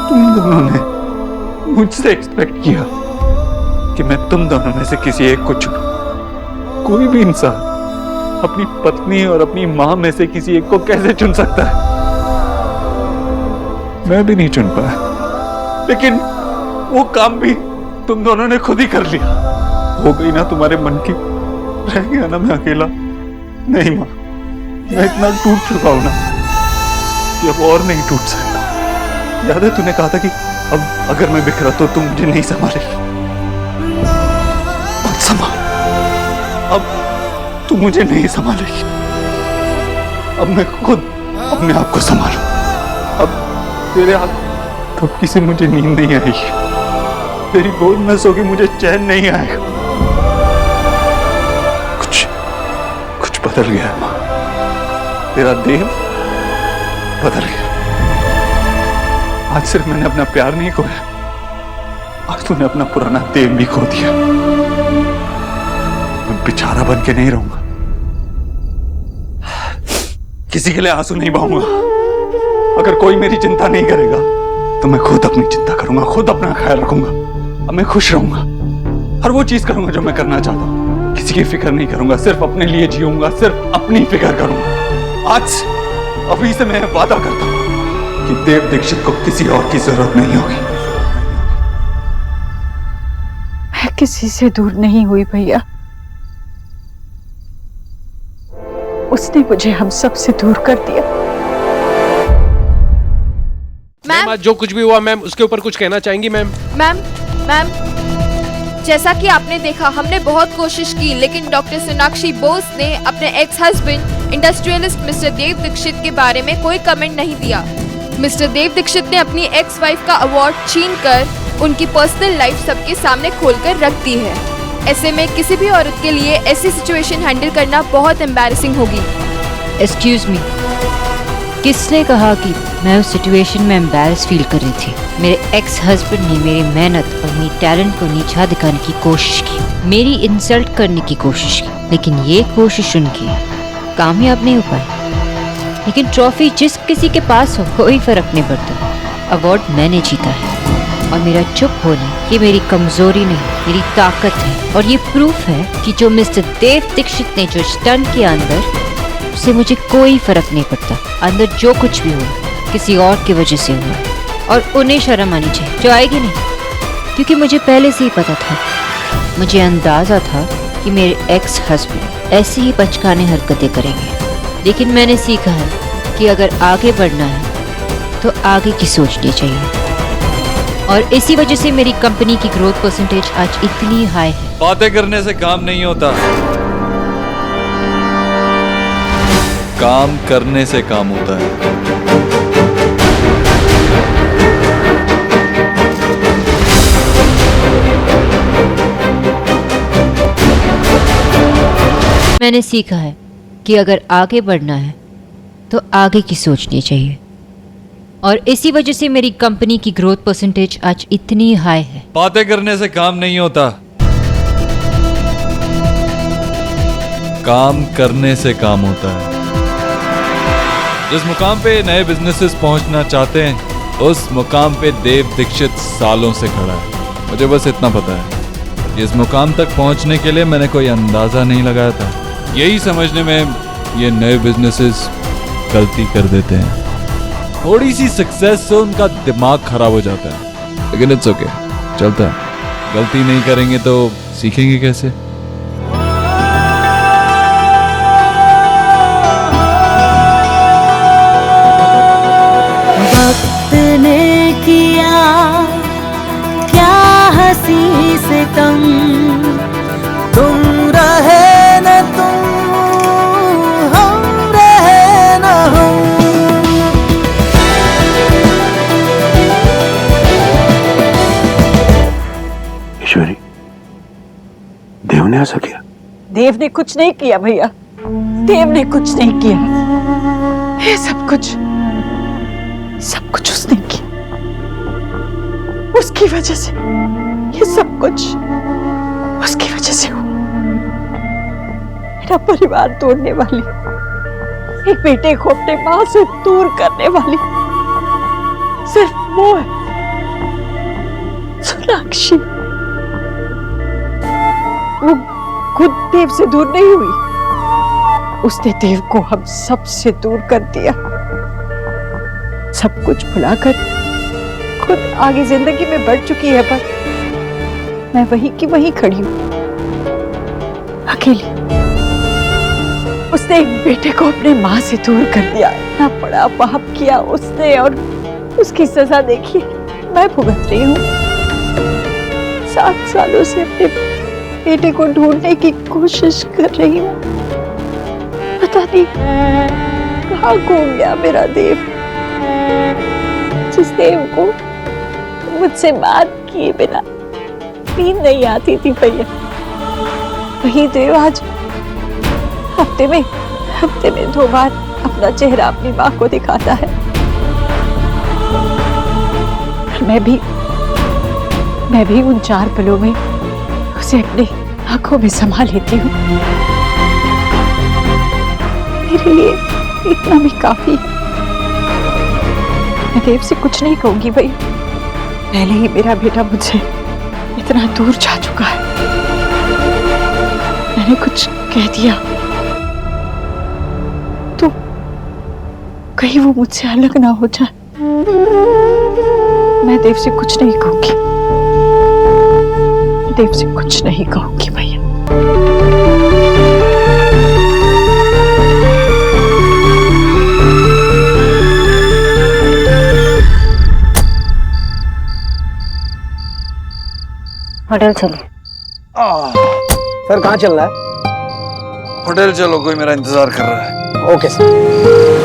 तुम दोनों ने मुझसे एक्सपेक्ट किया कि मैं तुम दोनों में से किसी एक को चुनूं। कोई भी इंसान अपनी पत्नी और अपनी मां में से किसी एक को कैसे चुन सकता है? मैं भी नहीं चुन पाया, लेकिन वो काम भी तुम दोनों ने खुद ही कर लिया। हो गई ना तुम्हारे मन की, रह गया ना मैं अकेला। नहीं मां, मैं इतना टूट चुका हूं ना कि अब और नहीं टूट सकता। याद है तूने कहा था कि अब अगर मैं बिखरा तो तुम मुझे नहीं संभालेगी। मत संभाल, अब तू मुझे नहीं संभालेगी। अब मैं खुद अपने आप को संभालूं। अब तेरे हाथ थपकी से मुझे नींद नहीं आएगी, तेरी गोद में सो के मुझे चैन नहीं आएगा। कुछ बदल गया है मां, तेरा देव बदल गया। आज सिर्फ मैंने अपना प्यार नहीं खोया, आज तूने अपना पुराना देव भी खो दिया। मैं बेचारा बन के नहीं रहूंगा, किसी के लिए आंसू नहीं बहाऊंगा। अगर कोई मेरी चिंता नहीं करेगा तो मैं खुद अपनी चिंता करूंगा, खुद अपना ख्याल रखूंगा। अब मैं खुश रहूंगा, हर वो चीज करूंगा जो मैं करना चाहता हूं। किसी की फिक्र नहीं करूंगा, सिर्फ अपने लिए जीऊंगा, सिर्फ अपनी फिक्र करूंगा। आज अभी से मैं वादा करता हूं कि देव दीक्षित को किसी और की जरूरत नहीं होगी। मैं किसी से दूर नहीं हुई भैया, उसने मुझे हम सब से दूर कर दिया। मैम, आज जो कुछ भी हुआ मैम, उसके ऊपर कुछ कहना चाहेंगी मैम? मैम, जैसा कि आपने देखा, हमने बहुत कोशिश की, लेकिन डॉक्टर सोनाक्षी बोस ने अपने ex husband industrialist mister Dev Dixit के बारे में कोई कमेंट नहीं दिया। मिस्टर देव दीक्षित ने अपनी एक्स वाइफ का अवार्ड छीनकर उनकी पर्सनल लाइफ सबके सामने खोलकर रख दी है। ऐसे में किसी भी औरत के लिए ऐसी सिचुएशन हैंडल करना बहुत एम्बैरेसिंग होगी। एक्सक्यूज मी, किसने कहा कि मैं उस सिचुएशन में एम्बैरस फील कर रही थी? मेरे एक्स हस्बैंड ने मेरी मेहनत और मेरी टैलेंट को नीचा दिखाने की कोशिश की, मेरी इंसल्ट करने की कोशिश की, लेकिन ये कोशिश उनकी कामयाब नहीं हो पाई। लेकिन ट्रॉफी जिस किसी के पास हो कोई फर्क नहीं पड़ता, अवार्ड मैंने जीता है और मेरा चुप होना ये मेरी कमजोरी नहीं, मेरी ताकत है। और ये प्रूफ है कि जो मिस्टर देव दीक्षित ने जो स्टंट किया अंदर, उससे मुझे कोई फर्क नहीं पड़ता। अंदर जो कुछ भी हुआ किसी और की वजह से हुआ और उन्हें शर्म आनी चाहिए, जो आएगी नहीं, क्योंकि मुझे पहले से ही पता था, मुझे अंदाजा था कि मेरे एक्स हस्बैंड ऐसी ही बचकाने हरकतें करेंगे। लेकिन मैंने सीखा है कि अगर आगे बढ़ना है तो आगे की सोचनी चाहिए और इसी वजह से मेरी कंपनी की ग्रोथ परसेंटेज आज इतनी हाई है। बातें करने से काम नहीं होता, काम करने से काम होता है। मैंने सीखा है कि अगर आगे बढ़ना है तो आगे की सोचनी चाहिए और इसी वजह से मेरी कंपनी की ग्रोथ परसेंटेज आज इतनी हाई है। बातें करने से काम नहीं होता, काम करने से काम होता है। जिस मुकाम पे नए बिजनेसेस पहुंचना चाहते हैं, उस मुकाम पे देव दीक्षित सालों से खड़ा है। मुझे बस इतना पता है, इस मुकाम तक पहुंचने के लिए मैंने कोई अंदाजा नहीं लगाया था। यही समझने में ये नए बिजनेसेस गलती कर देते हैं। थोड़ी सी सक्सेस से उनका दिमाग खराब हो जाता है, लेकिन इट्स ओके, चलता है। गलती नहीं करेंगे तो सीखेंगे कैसे? वक्त ने किया क्या हंसी से कम, तुम रहे न तुम, हम रहे न हम। ईश्वरी, देव ने ऐसा किया? देव ने कुछ नहीं किया भैया, देव ने कुछ नहीं किया। ये सब कुछ उसने किया। उसकी वजह से ये सब कुछ उसकी वजह से हुआ। मेरा परिवार तोड़ने वाली, एक बेटे को अपने मां से दूर करने वाली सिर्फ वो है, सोनाक्षी। वो खुद देव से दूर नहीं हुई, उसने देव को हम सब से दूर कर दिया। सब कुछ भुलाकर खुद आगे जिंदगी में बढ़ चुकी है, पर मैं वहीं की वहीं खड़ी हूं, अकेली। उसने एक बेटे को अपने मां से दूर कर दिया, इतना बड़ा पाप किया उसने और उसकी सजा देखी मैं भुगत रही हूँ। 7 सालों से अपने बेटे को ढूंढने की कोशिश कर रही हूँ, पता नहीं कहाँ खो गया मेरा देव। जिस देव को मुझसे बात किए बिना नींद नहीं आती थी भैया, वही देव आज हफ्ते में 2 बार अपना चेहरा अपनी माँ को दिखाता है। मैं भी उन 4 पलों में उसे अपनी आंखों में समा लेती हूँ। मेरे लिए इतना भी काफी है। मैं देव से कुछ नहीं कहूंगी भैया, पहले ही मेरा बेटा मुझसे इतना दूर जा चुका है। मैंने कुछ कह दिया तो कहीं वो मुझसे अलग ना हो जाए। मैं देव से कुछ नहीं कहूंगी, देव से कुछ नहीं कहूंगी भैया। होटल चलो। सर कहाँ चल रहा है? होटल चलो, कोई मेरा इंतजार कर रहा है। Okay sir.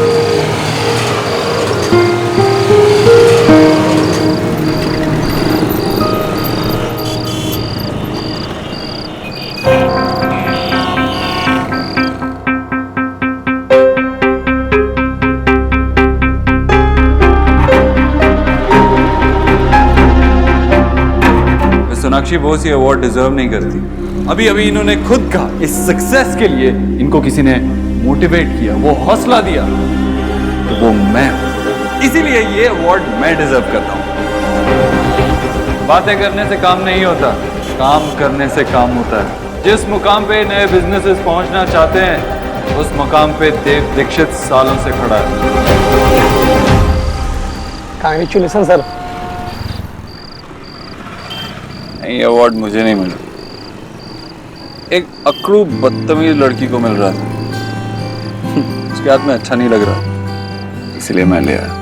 सोनाक्षी बोस ये अवार्ड डिजर्व नहीं करती। अभी अभी इन्होंने खुद कहा इस सक्सेस के लिए इनको किसी ने मोटिवेट किया, वो हौसला दिया, तो वो मैं हूं। इसीलिए ये अवार्ड मैं डिजर्व करता हूं। बातें करने से काम नहीं होता, काम करने से काम होता है। जिस मुकाम पे नए बिजनेसेस पहुंचना चाहते हैं, उस मुकाम पे देव दीक्षित सालों से खड़ा है। Congratulation sir. नहीं, अवार्ड मुझे नहीं मिला, एक अकड़ू बदतमीज लड़की को मिल रहा था। उसके हाथ में अच्छा नहीं लग रहा, इसलिए मैं ले आया।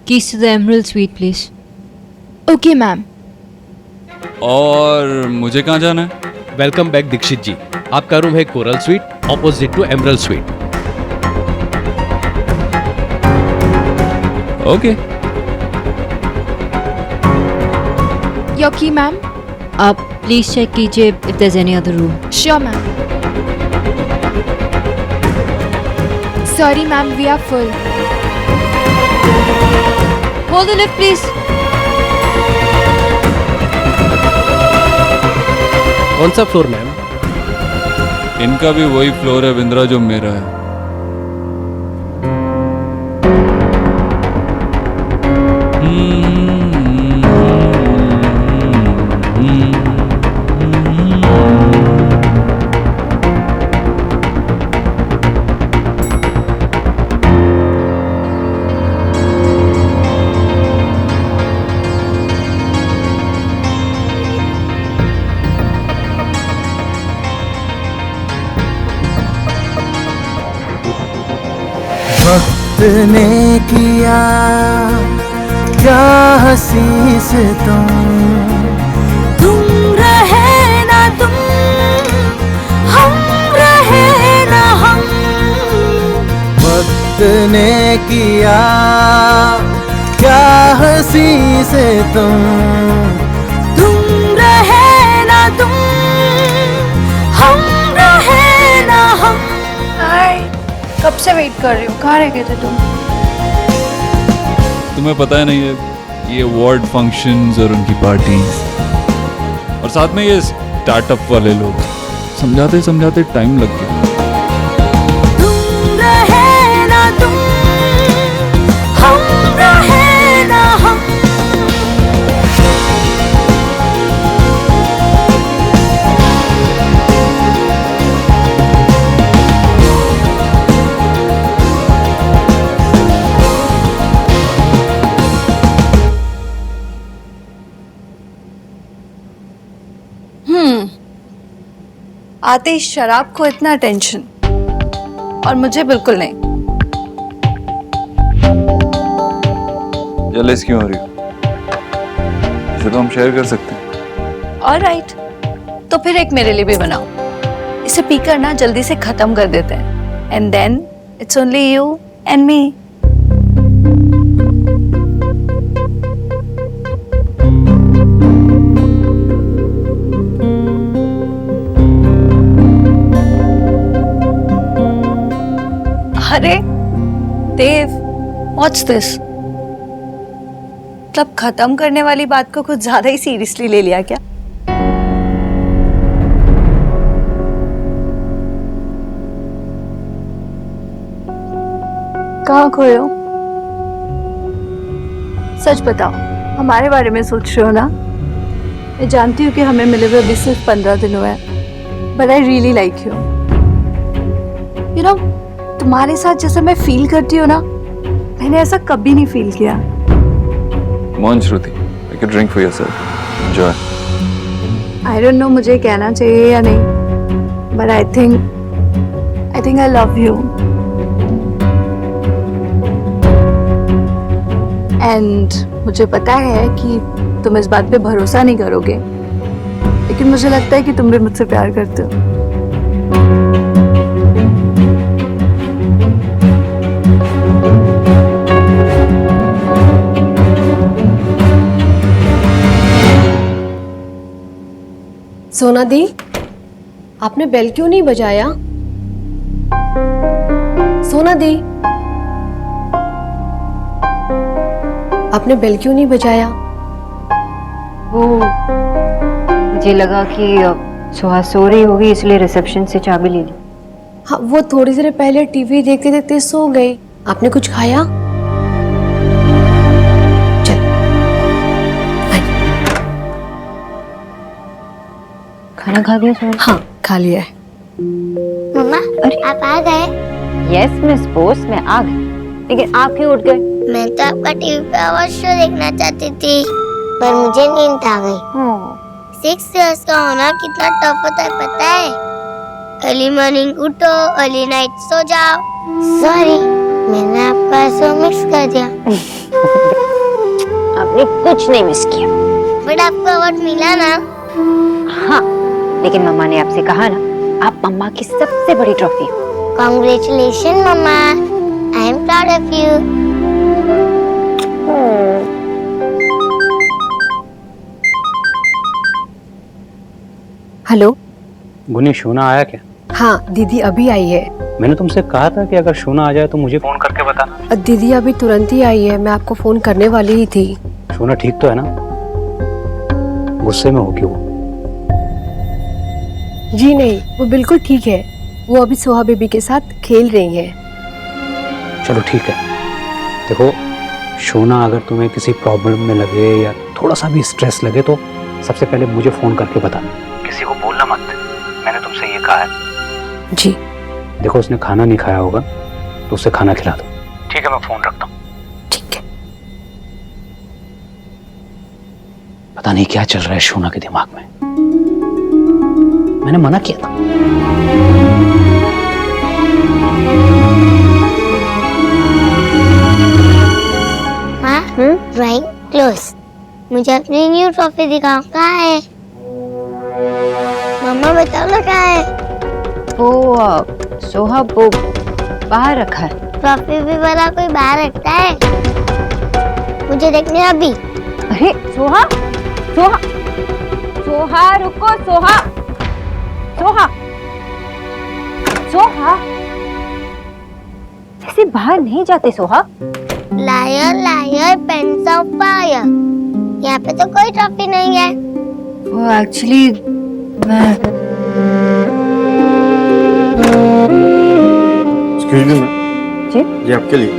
Keys to the Emerald Suite, please. Okay ma'am. और मुझे कहाँ जाना है? Welcome back Dikshit ji. आपका रूम है Coral Suite, opposite to Emerald Suite. Okay. Your key ma'am. आप प्लीज चेक कीजिए if there's any other room. Sure ma'am. Sorry ma'am, we are full. Hold the lift, please. कौन सा floor ma'am? इनका भी वही floor है विंद्रा जो मेरा है। वक्त ने किया क्या हंसी से तुम रहे ना तुम, हम रहे ना हम। वक्त ने किया क्या हंसी से तुम रहे ना तुम, हम रहे ना हम। कब से वेट कर रही हूँ, कहाँ रह गए थे तुम? तुम्हें पता है नहीं है ये अवार्ड फंक्शंस और उनकी पार्टीज और साथ में ये स्टार्टअप वाले लोग समझाते समझाते टाइम लग गया। तुम रहे ना तुम, हम रहे ना हम। आते ही शराब को इतना टेंशन, और मुझे बिल्कुल नहीं। जेलस क्यों हो रही हो? इसे तो हम शेयर कर सकते हैं। ऑलराइट, तो फिर एक मेरे लिए भी बनाओ। इसे पीकर ना जल्दी से खत्म कर देते हैं, and then it's only you and me. अरे देव, व्हाट्स दिस? मतलब खत्म करने वाली बात को कुछ ज्यादा ही सीरियसली ले लिया क्या? कहाँ खोए हो? सच बताओ, हमारे बारे में सोच रहे हो ना? मैं जानती हूँ कि हमें मिले हुए अभी सिर्फ 15 दिन हुए हैं, but I really like you. You know, तुम्हारे साथ जैसा मैं फील करती हूँ ना, मैंने ऐसा कभी नहीं फील किया। Come on, Shruti, take a drink for yourself. Enjoy. I don't know मुझे कहना चाहिए या नहीं, but I think I love you. And मुझे पता है कि तुम इस बात पे भरोसा नहीं करोगे, लेकिन मुझे लगता है कि तुम भी मुझसे प्यार करते हो। सोना दी, आपने बेल क्यों नहीं बजाया? सोना दी, आपने बेल क्यों नहीं बजाया? वो मुझे लगा कि सुहा सो रही होगी, इसलिए रिसेप्शन से चाबी ले ली। हाँ, वो थोड़ी देर पहले टीवी देखते देखते सो गई। आपने कुछ खाया? खाना खा लिया सोना? हाँ, खा लिया है। मम्मा, आप आ गए? यस मिस बोस, मैं आ गई, लेकिन आप क्यों उठ गए? मैं तो आपका टीवी पे आवाज शो देखना चाहती थी, पर मुझे नींद आ गई। 6 इयर्स का होना कितना टफ होता है पता है? अर्ली मॉर्निंग उठो, अर्ली नाइट सो जाओ। सॉरी, मैंने आपका शो मिक्स कर दिया। आपने कुछ नहीं मिस किया। बट आपको अवार्ड मिला ना? हाँ, लेकिन मम्मा ने आपसे कहा ना, आप मम्मा की सबसे बड़ी ट्रॉफी हो। Congratulations, मम्मा। I am proud of you. हेलो गुनी, शोना आया क्या? हाँ, दीदी अभी आई है। मैंने तुमसे कहा था कि अगर शोना आ जाए तो मुझे फोन करके बताना। दीदी अभी तुरंत ही आई है, मैं आपको फोन करने वाली ही थी। शोना ठीक तो है ना? गुस्से में होगी वो? जी नहीं, वो बिल्कुल ठीक है। वो अभी सोहा बेबी के साथ खेल रही है। चलो ठीक है। देखो शोना, अगर तुम्हें किसी प्रॉब्लम में लगे या थोड़ा सा भी स्ट्रेस लगे तो सबसे पहले मुझे फोन करके बताना, किसी को बोलना मत। मैंने तुमसे ये कहा है। जी। देखो उसने खाना नहीं खाया होगा तो उसे खाना खिला दो। ठीक है, मैं फोन रखता हूँ। ठीक है। पता नहीं क्या चल रहा है शोना के दिमाग में। मैंने मना किया था। माँ, ड्राइंग क्लोज। मुझे अपनी न्यू ट्रॉफी दिखाओ। कहाँ है? मम्मा बताओ ना कहाँ है? वो सोहा वो बाहर रखा है। ट्रॉफी भी वाला कोई बाहर रखता है? मुझे देखने अभी। अरे सोहा, सोहा, सोहा रुको, सोहा, सोहा, सोहा, ऐसे बाहर नहीं जाते Soha. Liar liar pants of fire. यहाँ पे तो कोई ट्रॉफी नहीं है। वो एक्चुअली मैं एक्सक्यूज मी जी, ये आपके लिए।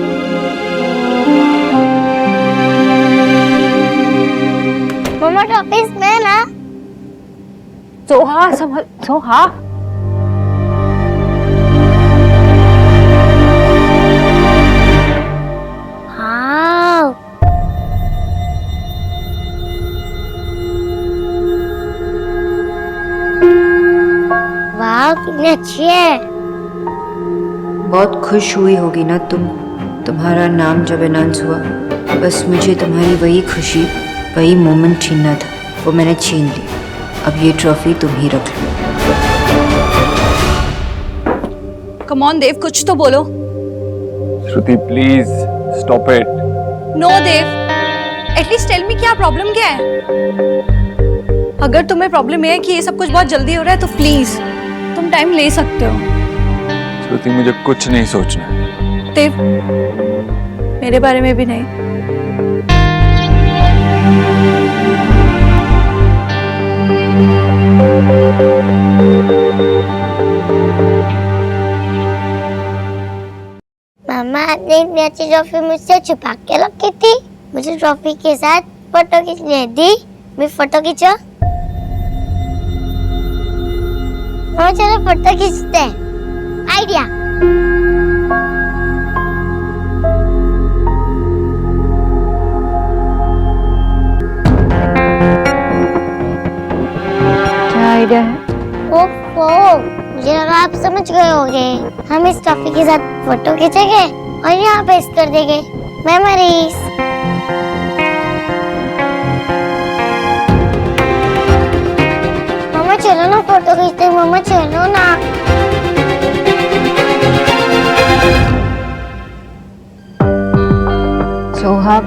मम्मा ट्रॉफी इसमें ना? सोहा संभल, सोहा। हाँ। वाह, कितनी अच्छी है। बहुत खुश हुई होगी ना तुम, तुम्हारा नाम जब अनाउंस हुआ। बस मुझे तुम्हारी वही खुशी, वही मोमेंट छीनना था, वो मैंने छीन ली। अब ये ट्रॉफी तुम ही रख लो। कम ऑन देव, कुछ तो बोलो। Shruti please stop it. No Dev, at least tell me क्या प्रॉब्लम क्या है। अगर तुम्हें प्रॉब्लम है कि ये सब कुछ बहुत जल्दी हो रहा है तो प्लीज तुम टाइम ले सकते हो। श्रुति मुझे कुछ नहीं सोचना है। देव, मेरे बारे में भी नहीं। मामा, आपने इतनी अच्छी ट्रॉफी मुझसे छुपा के रखी थी। मुझे ट्रॉफी के साथ फोटो खींचने दी। मैं फोटो खींचो। हाँ चलो फोटो खींचते हैं। आइडिया। क्या आइडिया है? ओफो, मुझे लगा आप समझ गए होंगे। हम इस ट्रॉफी के साथ फोटो खींचेंगे और यहाँ पेस्ट कर देंगे मेमोरीज। मम्मा चलो ना फोटो खींचते हैं, मम्मा चलो ना। सोहा,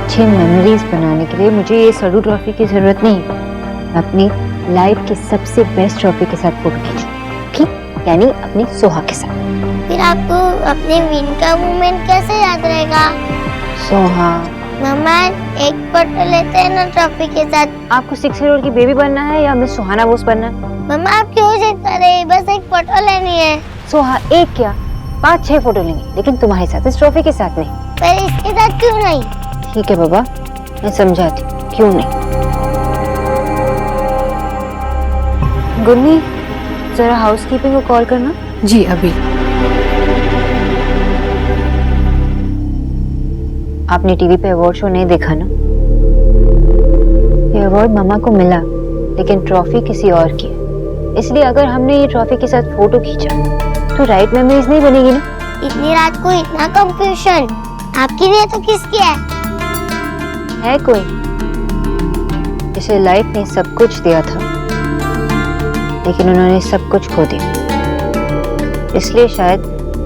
अच्छी मेमोरीज बनाने के लिए मुझे ये सड़ू ट्रॉफी की जरूरत नहीं। मैं अपनी लाइफ की सबसे बेस्ट ट्रॉफी के साथ फोटो खींचूं, ठीक? यानी अपनी सोहा के साथ। फिर आपको अपने विन का मोमेंट कैसे याद रहेगा? सोहा, मम्मा एक फोटो लेते हैं ना ट्रॉफी के साथ। आपको 6 ईयर ओल्ड की बेबी बनना है या मिस सुहाना बोस बनना है? मम्मा आप क्यों जिद कर रहे? बस एक फोटो लेनी है। सोहा, एक क्या 5-6 फोटो लेंगे, लेकिन तुम्हारे साथ इस ट्रॉफी के साथ नहीं। पर इसके साथ क्यों नहीं? ठीक है बाबा, मैं समझाती हूँ क्यों नहीं। गुन्नी, जरा हाउसकीपिंग को कॉल करना। जी अभी। आपने टीवी पे अवार्ड शो नहीं देखा ना? ये अवार्ड मामा को मिला, लेकिन ट्रॉफी किसी और की है। इसलिए अगर हमने ये ट्रॉफी के साथ फोटो खींचा तो राइट मेमोरीज नहीं बनेगी ना। इतनी रात को इतना कंफ्यूजन आपकी नहीं है तो किसकी है कोई जिसे लाइफ ने सब कुछ दिया था, लेकिन उन्होंने सब कुछ खो दिया, इसलिए शायद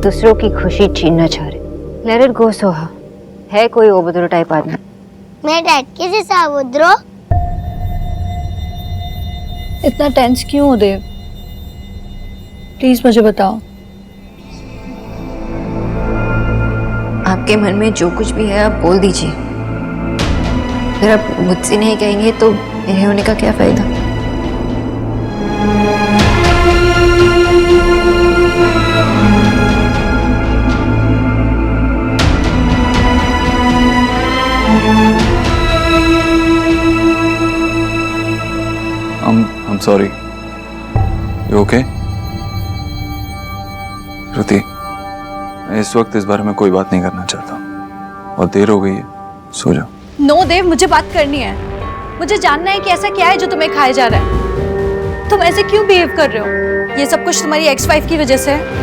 दूसरों की खुशी छीनना चाह रहे। Let it go Soha. है कोई ओबद्रो टाइप आदमी? मैं डैड के जैसा ओबद्रो? इतना टेंस क्यों हो देव? प्लीज मुझे बताओ। आपके मन में जो कुछ भी है आप बोल दीजिए। अगर आप मुझसे नहीं कहेंगे तो मेरे होने का क्या फायदा? I'm sorry. You okay? श्रुति, मैं इस वक्त इस बारे में कोई बात नहीं करना चाहता हूँ। और देर हो गई है, सो जाओ। नो देव, मुझे बात करनी है। मुझे जानना है कि ऐसा क्या है जो तुम्हें खाया जा रहा है। तुम ऐसे क्यों बिहेव कर रहे हो? ये सब कुछ तुम्हारी एक्स वाइफ की वजह से है।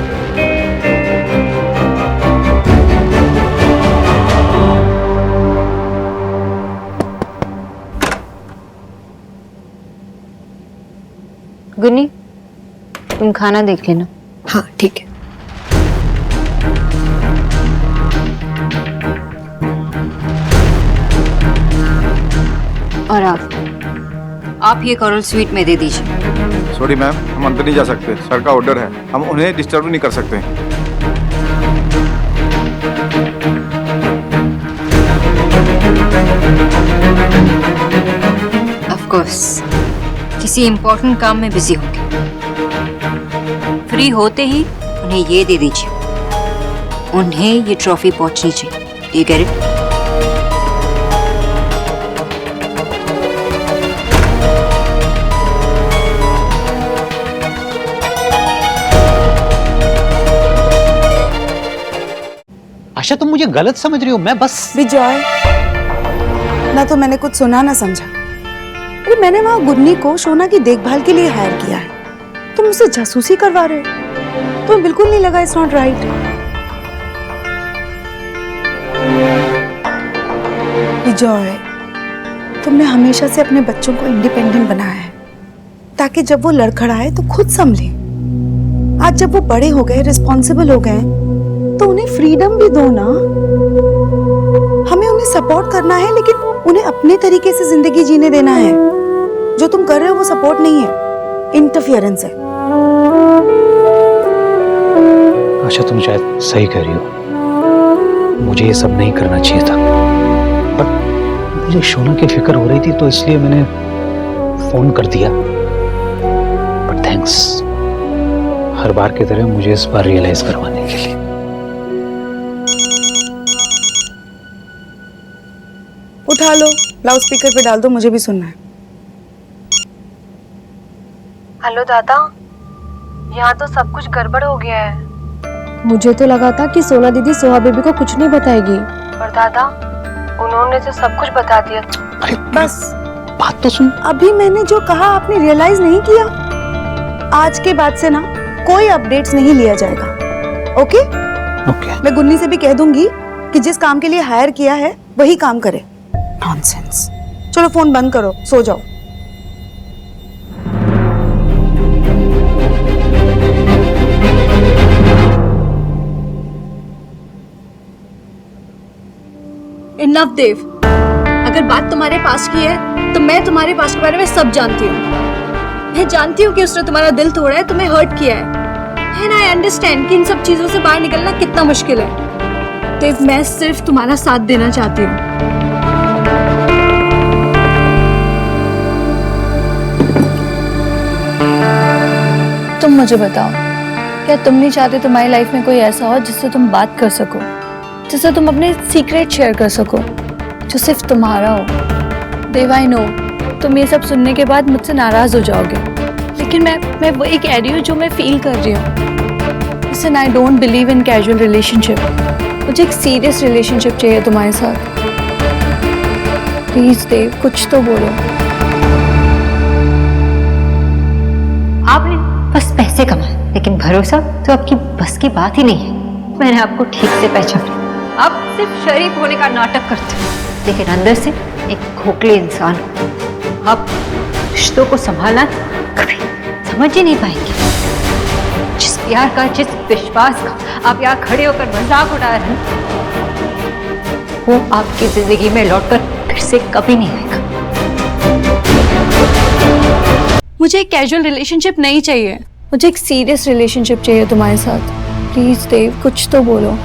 गुन्नी, तुम खाना देख लेना। हाँ ठीक है। और आप ये कोरल स्वीट में दे दीजिए। सॉरी मैम, हम अंदर नहीं जा सकते, सर का ऑर्डर है, हम उन्हें डिस्टर्ब नहीं कर सकते। ऑफ कोर्स, किसी इम्पोर्टेंट काम में बिजी होंगे। फ्री होते ही उन्हें ये दे दीजिए। उन्हें ये ट्रॉफी पहुंचनी चाहिए। You get it? आशा, तुम मुझे गलत समझ रही हो। मैं बस विजय, ना तो मैंने कुछ सुना ना समझा। अरे मैंने वहाँ गुन्नी को शोना की देखभाल के लिए हायर किया है। तुम मुझसे जासूसी करवा रहे हो। तुम्हें बिल्कुल नहीं लगा इट्स नॉट राइट? विजय, तुमने हमेशा से अपने बच्चों को इंडिपेंडेंट बनाया है ताकि जब वो लड़खड़ाए तो खुद संभले। आज जब वो बड़े हो गए, रिस्पॉन्सिबल हो गए, तो उन्हें फ्रीडम भी दो ना। हमें उन्हें सपोर्ट करना है, लेकिन उन्हें अपने तरीके से जिंदगी जीने देना है। जो तुम कर रहे हो वो सपोर्ट नहीं है, इंटरफियरेंस है। आशा, तुम शायद सही कह रही हो। मुझे ये सब नहीं करना चाहिए था, पर मुझे शोना की फिक्र हो रही थी तो इसलिए मैंने फोन कर दिया। बट थैंक्स हर बार की तरह मुझे इस बार रियलाइज करवाने के लिए। उठा लो, लाउड स्पीकर पे डाल दो, मुझे भी सुनना है। हेलो दादा, यहाँ तो सब कुछ गड़बड़ हो गया है। मुझे तो लगा था कि सोना दीदी सोहा बेबी को कुछ नहीं बताएगी, पर दादा उन्होंने तो सब कुछ बता दिया। बस बात तो सुन। अभी मैंने जो कहा आपने रियलाइज नहीं किया। आज के बाद से ना कोई अपडेट्स नहीं लिया जाएगा। ओके? मैं गुन्नी से भी कह दूंगी कि जिस काम के लिए हायर किया है वही काम करे। नॉनसेंस। चलो फोन बंद करो, सो जाओ। इनफ देव, अगर बात तुम्हारे पास की है तो मैं तुम्हारे पास के बारे में सब जानती हूँ। मैं जानती हूँ कि उसने तुम्हारा दिल तोड़ा है, तुम्हें हर्ट किया है। एंड आई अंडरस्टैंड कि इन सब चीजों से बाहर निकलना कितना मुश्किल है। देव, मैं सिर्फ तुम्हारा साथ देना चाहती हूँ। तुम मुझे बताओ, क्या तुम नहीं चाहते तुम्हारी लाइफ में कोई ऐसा हो जिससे तुम बात कर सको, जिससे तुम अपने सीक्रेट शेयर कर सको, जो सिर्फ तुम्हारा हो? देव, आई नो तुम ये सब सुनने के बाद मुझसे नाराज हो जाओगे, लेकिन मैं वही कह रही हूँ जो मैं फील कर रही हूँ। Listen, I don't believe in casual relationship. मुझे एक सीरियस रिलेशनशिप चाहिए तुम्हारे साथ। प्लीज देव, कुछ तो बोलो। आपने बस पैसे कमाए, लेकिन भरोसा तो आपकी बस की बात ही नहीं है। मैंने आपको ठीक से पहचाना। आप सिर्फ शरीफ होने का नाटक करते हो, लेकिन अंदर से एक खोखले इंसान हो। आप रिश्तों को संभालना कभी समझ ही नहीं पाएंगे। जिस प्यार का, जिस विश्वास का आप यहाँ खड़े होकर मजाक उड़ा रहे हैं, वो आपकी जिंदगी में लौटकर फिर से कभी नहीं आएगा। मुझे एक कैजुअल रिलेशनशिप नहीं चाहिए, मुझे एक सीरियस रिलेशनशिप चाहिए तुम्हारे साथ। प्लीज देव, कुछ तो बोलो।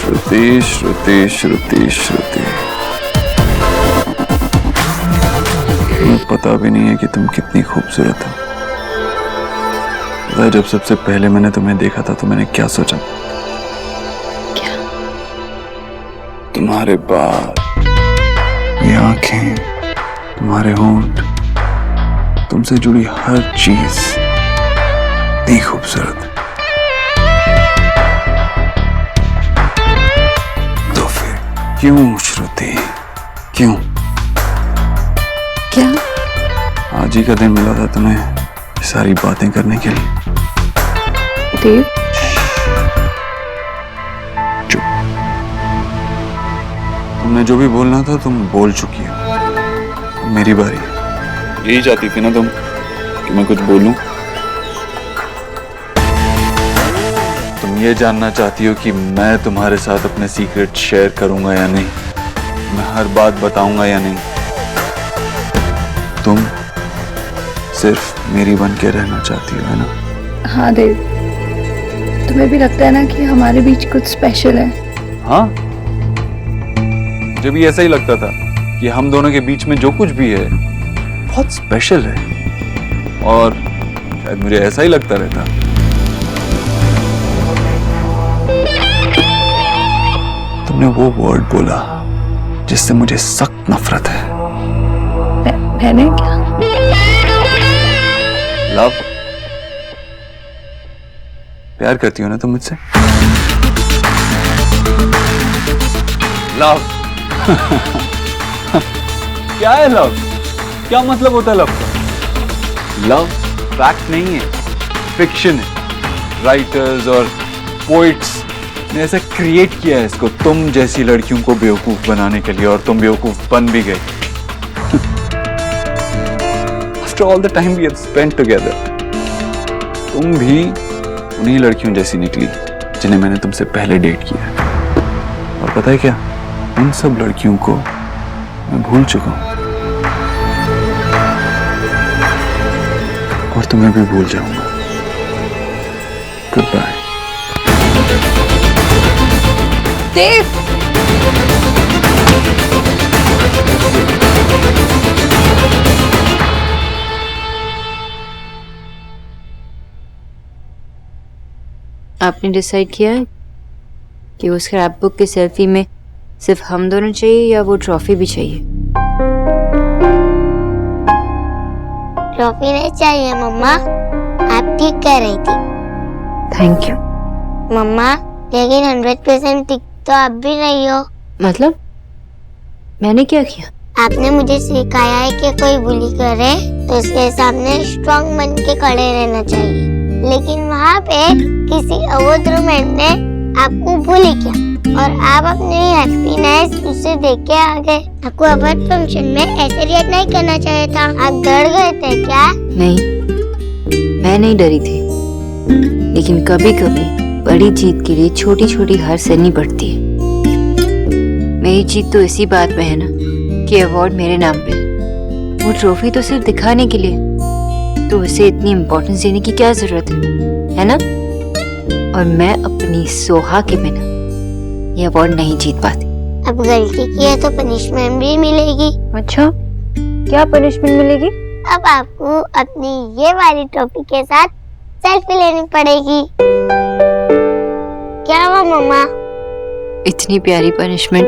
श्रुति श्रुति श्रुति श्रुति, तुम्हें पता भी नहीं है कि तुम कितनी खूबसूरत हो। जब सबसे पहले मैंने तुम्हें देखा था तो मैंने क्या सोचा? क्या? तुम्हारे बाल, ये आंखें, तुम्हारे होंठ, तुमसे जुड़ी हर चीज इतनी खूबसूरत। तो फिर क्यों श्रुति, क्यों? क्या? आज ही का दिन मिला था तुम्हें सारी बातें करने के लिए। देव, चुप। तुमने जो भी बोलना था तुम बोल चुकी हो। मेरी बारी है। यही चाहती थी ना तुम कि मैं कुछ बोलूं? तुम ये जानना चाहती हो कि मैं तुम्हारे साथ अपने सीक्रेट शेयर करूंगा या नहीं, मैं हर बात बताऊंगा या नहीं। तुम सिर्फ मेरी बन के रहना चाहती हो, है ना? हाँ देव, तुम्हें भी लगता है ना कि हमारे बीच कुछ स्पेशल है? हाँ, मुझे भी ऐसा ही लगता था कि हम दोनों के बीच में जो कुछ भी है बहुत स्पेशल है, और शायद मुझे ऐसा ही लगता रहता। तुमने वो वर्ड बोला जिससे मुझे सख्त नफरत है। मैंने क्या? लव। प्यार करती हो ना तुम मुझसे? लव। क्या है लव? क्या मतलब होता है लव का? लव फैक्ट नहीं है, फिक्शन है। राइटर्स और पोइट्स ने ऐसा क्रिएट किया है इसको तुम जैसी लड़कियों को बेवकूफ बनाने के लिए, और तुम बेवकूफ बन भी गए। After all the time we have spent together, तुम भी उन्हीं लड़कियों जैसी निकली जिन्हें मैंने तुमसे पहले डेट किया। और पता है क्या, उन सब लड़कियों को मैं भूल चुका हूं, और तुम्हें भी भूल जाऊंगा। Good bye. देव, आपने डिसाइड किया है कि उस स्क्रैप बुक की सेल्फी में सिर्फ हम दोनों चाहिए या वो ट्रॉफी भी चाहिए? ट्रॉफी नहीं चाहिए मम्मा, आप ठीक कह रही थी। थैंक यू मम्मा, लेकिन 100% ठीक तो आप भी नहीं हो। मतलब मैंने क्या किया? आपने मुझे सिखाया है कि कोई बुली करे तो उसके सामने स्ट्रांग बन के खड़े रहना चाहिए, लेकिन वहाँ पे किसी अभद्र मैन ने आपको बुली किया और आप अपनी हैप्पीनेस उसे देख के आ गए। आपको अवार्ड फंक्शन में ऐसे रिएक्ट नहीं करना चाहिए था। आप डर गए थे क्या? नहीं, मैं नहीं डरी थी, लेकिन कभी कभी बड़ी जीत के लिए छोटी छोटी हार सहनी पड़ती है। मेरी जीत तो इसी बात में है ना कि अवार्ड मेरे नाम पे, वो ट्रॉफी तो सिर्फ दिखाने के लिए, तो उसे इतनी इम्पोर्टेंस देने की क्या जरूरत है ना? और मैं अपनी सोहा के बिना ये अवार्ड नहीं जीत पाती। अब गलती की है तो पनिशमेंट भी मिलेगी। अच्छा, क्या पनिशमेंट मिलेगी? अब आपको अपनी ये वाली ट्रॉफी के साथ सेल्फी लेनी पड़ेगी। क्या हुआ मम्मा? इतनी प्यारी पनिशमेंट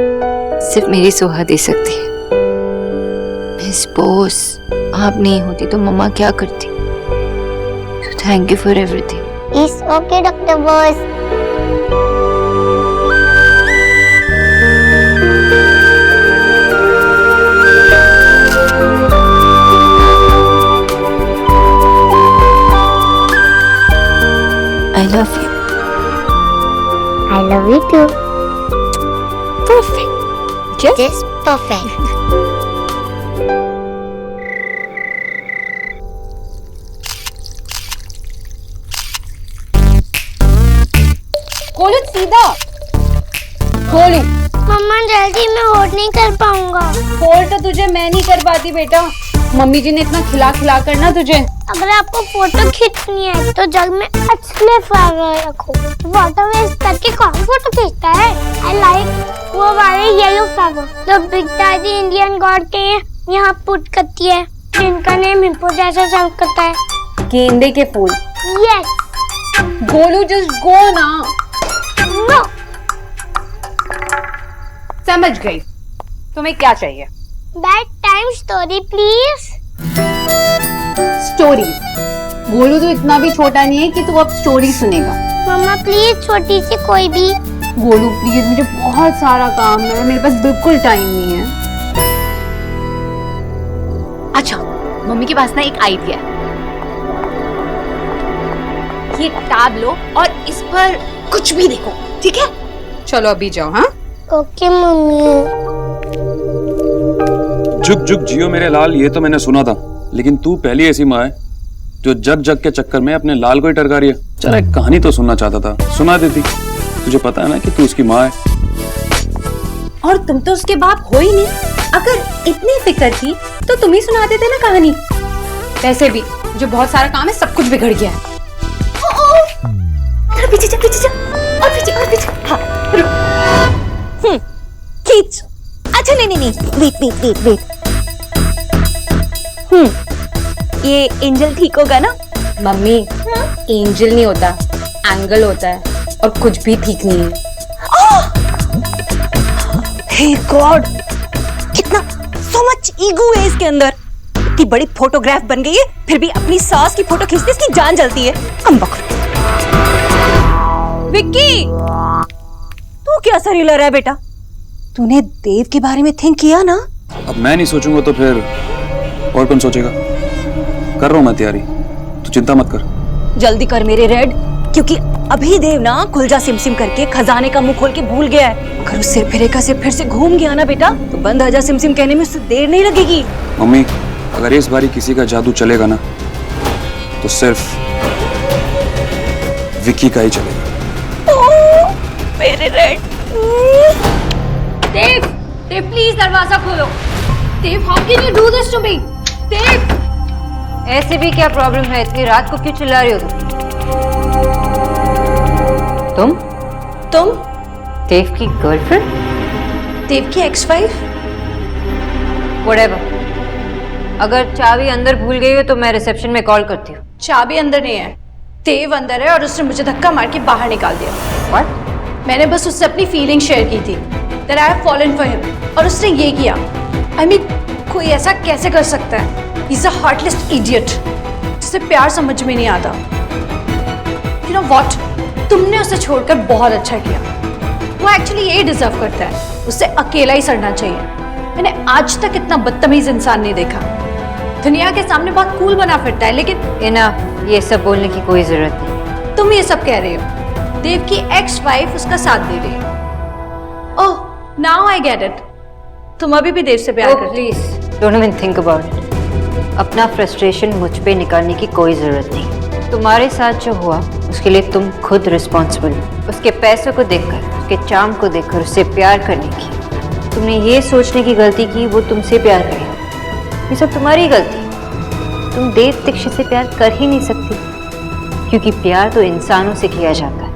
सिर्फ मेरी सोहा दे सकती है। मिस बॉस, आप नहीं होती तो मम्मा क्या करती? Thank you for everything. It's okay doctor boss. I love you. I love you too. Perfect. Just perfect. खोलो सीधा, खोली। मम्मा जल्दी, मैं होल्ड नहीं कर पाऊंगा। होल्ड तो तुझे मैं नहीं कर पाती बेटा, मम्मी जी ने इतना खिला खिला कर ना तुझे। अगर आपको फोटो खींचनी है तो जग में अच्छे फ्लावर रखो। वाटर वेस्ट करके कौन फोटो खींचता है? आई लाइक वो वाले येलो फ्लावर जो बिग दादी इंडियन गॉड के यहाँ पुट करती है, जिनका नेम हिप्पो जैसा साउंड करता है। गेंदे के फूल। यस। गोलू जस्ट गो ना। नो। समझ गई, तुम्हें क्या चाहिए? Bed time story please. Story? Golu तो इतना भी छोटा नहीं है कि तू अब स्टोरी सुनेगा। मम्मा प्लीज, छोटी सी कोई भी। गोलू प्लीज, मुझे बहुत सारा काम है, मेरे पास बिल्कुल टाइम नहीं है। अच्छा, मम्मी के पास ना एक आइडिया है। ये टैब लो और इस पर कुछ भी देखो, ठीक है? चलो अभी जाओ। हाँ ओके मम्मी। जुग जुग जियो मेरे लाल, ये तो मैंने सुना था, लेकिन तू पहली ऐसी माँ है जो जग जग के चक्कर में अपने लाल को ही टरका रही है। चल एक कहानी तो सुनना चाहता था, सुना देती। तुझे पता है ना कि तू उसकी माँ है। और तुम तो उसके बाप हो ही नहीं। अगर इतनी फिक्र थी तो तुम ही सुना देते ना कहानी। वैसे भी मुझे बहुत सारा काम है, सब कुछ बिगड़ गया है। पीछे जा, पीछे जा, और पीछे, और पीछे। हाँ, खींच। अच्छा नहीं, वेट। ये एंजल ठीक होगा ना? मम्मी, एंजल नहीं होता, एंगल होता है, और कुछ भी ठीक नहीं है। हे गॉड, कितना सो मच ईगो है इसके अंदर। इतनी बड़ी फोटोग्राफ बन गई है, फिर भी अपनी सास की फोटो खींचते इसकी जान जलती है। कमबख्त। विक्की, तू क्या सर हिला रहा है बेटा? तूने देव के बारे में थिंक किया ना? अब मैं नहीं सोचूंगा तो फिर और कौन सोचेगा? कर रहा हूं मैं तैयारी, तू चिंता मत कर। जल्दी कर मेरे रेड, क्योंकि अभी देव ना खुल जा सिम करके खजाने का मुंह खोल के भूल गया है। अगर उस सिर फिरेका से फिर से घूम गया ना बेटा, तो बंद आजा सिम कहने में उससे देर नहीं लगेगी। मम्मी, अगर इस बारी किसी का जादू चलेगा ना तो सिर्फ विक्की का ही चलेगा। मेरे रेड। देव प्लीज दरवाजा खोलो। Dev, how can you do this to me? Dev, ऐसे भी क्या प्रॉब्लम है? इतनी रात को क्यों चिल्ला रही हो तुम? देव की गर्लफ्रेंड? देव की एक्स-वाइफ? व्हाटएवर। अगर चाबी अंदर भूल गई हो तो मैं रिसेप्शन में कॉल करती हूँ। चाबी अंदर नहीं है, देव अंदर है और उसने मुझे धक्का मार के बाहर निकाल दिया। What? मैंने बस उससे अपनी फीलिंग शेयर की थी। that I have fallen for him. और उसने ये किया. I mean, कोई ऐसा कैसे कर सकता है? He's a heartless idiot. जिसे प्यार समझ में नहीं आता. You know what? तुमने उसे छोड़कर बहुत अच्छा किया. वो एक्चुअली ये डिजर्व करता है. उसे अकेला ही सड़ना चाहिए. मैंने आज तक इतना बदतमीज इंसान नहीं देखा. दुनिया के सामने बहुत कूल बना फिरता है, लेकिन ये सब बोलने की कोई जरूरत नहीं. तुम ये सब कह रहे हो. देव की एक्स वाइफ उसका साथ दे रही है. ओह, नाउ आई गेट इट. तुम अभी भी देव से प्यार करती हो. Please don't even think about it. अपना फ्रस्ट्रेशन मुझ पे निकालने की कोई जरूरत नहीं. तुम्हारे साथ जो हुआ उसके लिए तुम खुद रिस्पॉन्सिबल हो. उसके पैसों को देखकर, उसके चार्म को देखकर उससे प्यार करने की तुमने ये सोचने की गलती की वो तुमसे प्यार करेगा. ये सब तुम्हारी गलती. तुम देव दीक्षित से प्यार कर ही नहीं सकती, क्योंकि प्यार तो इंसानों से किया जाता है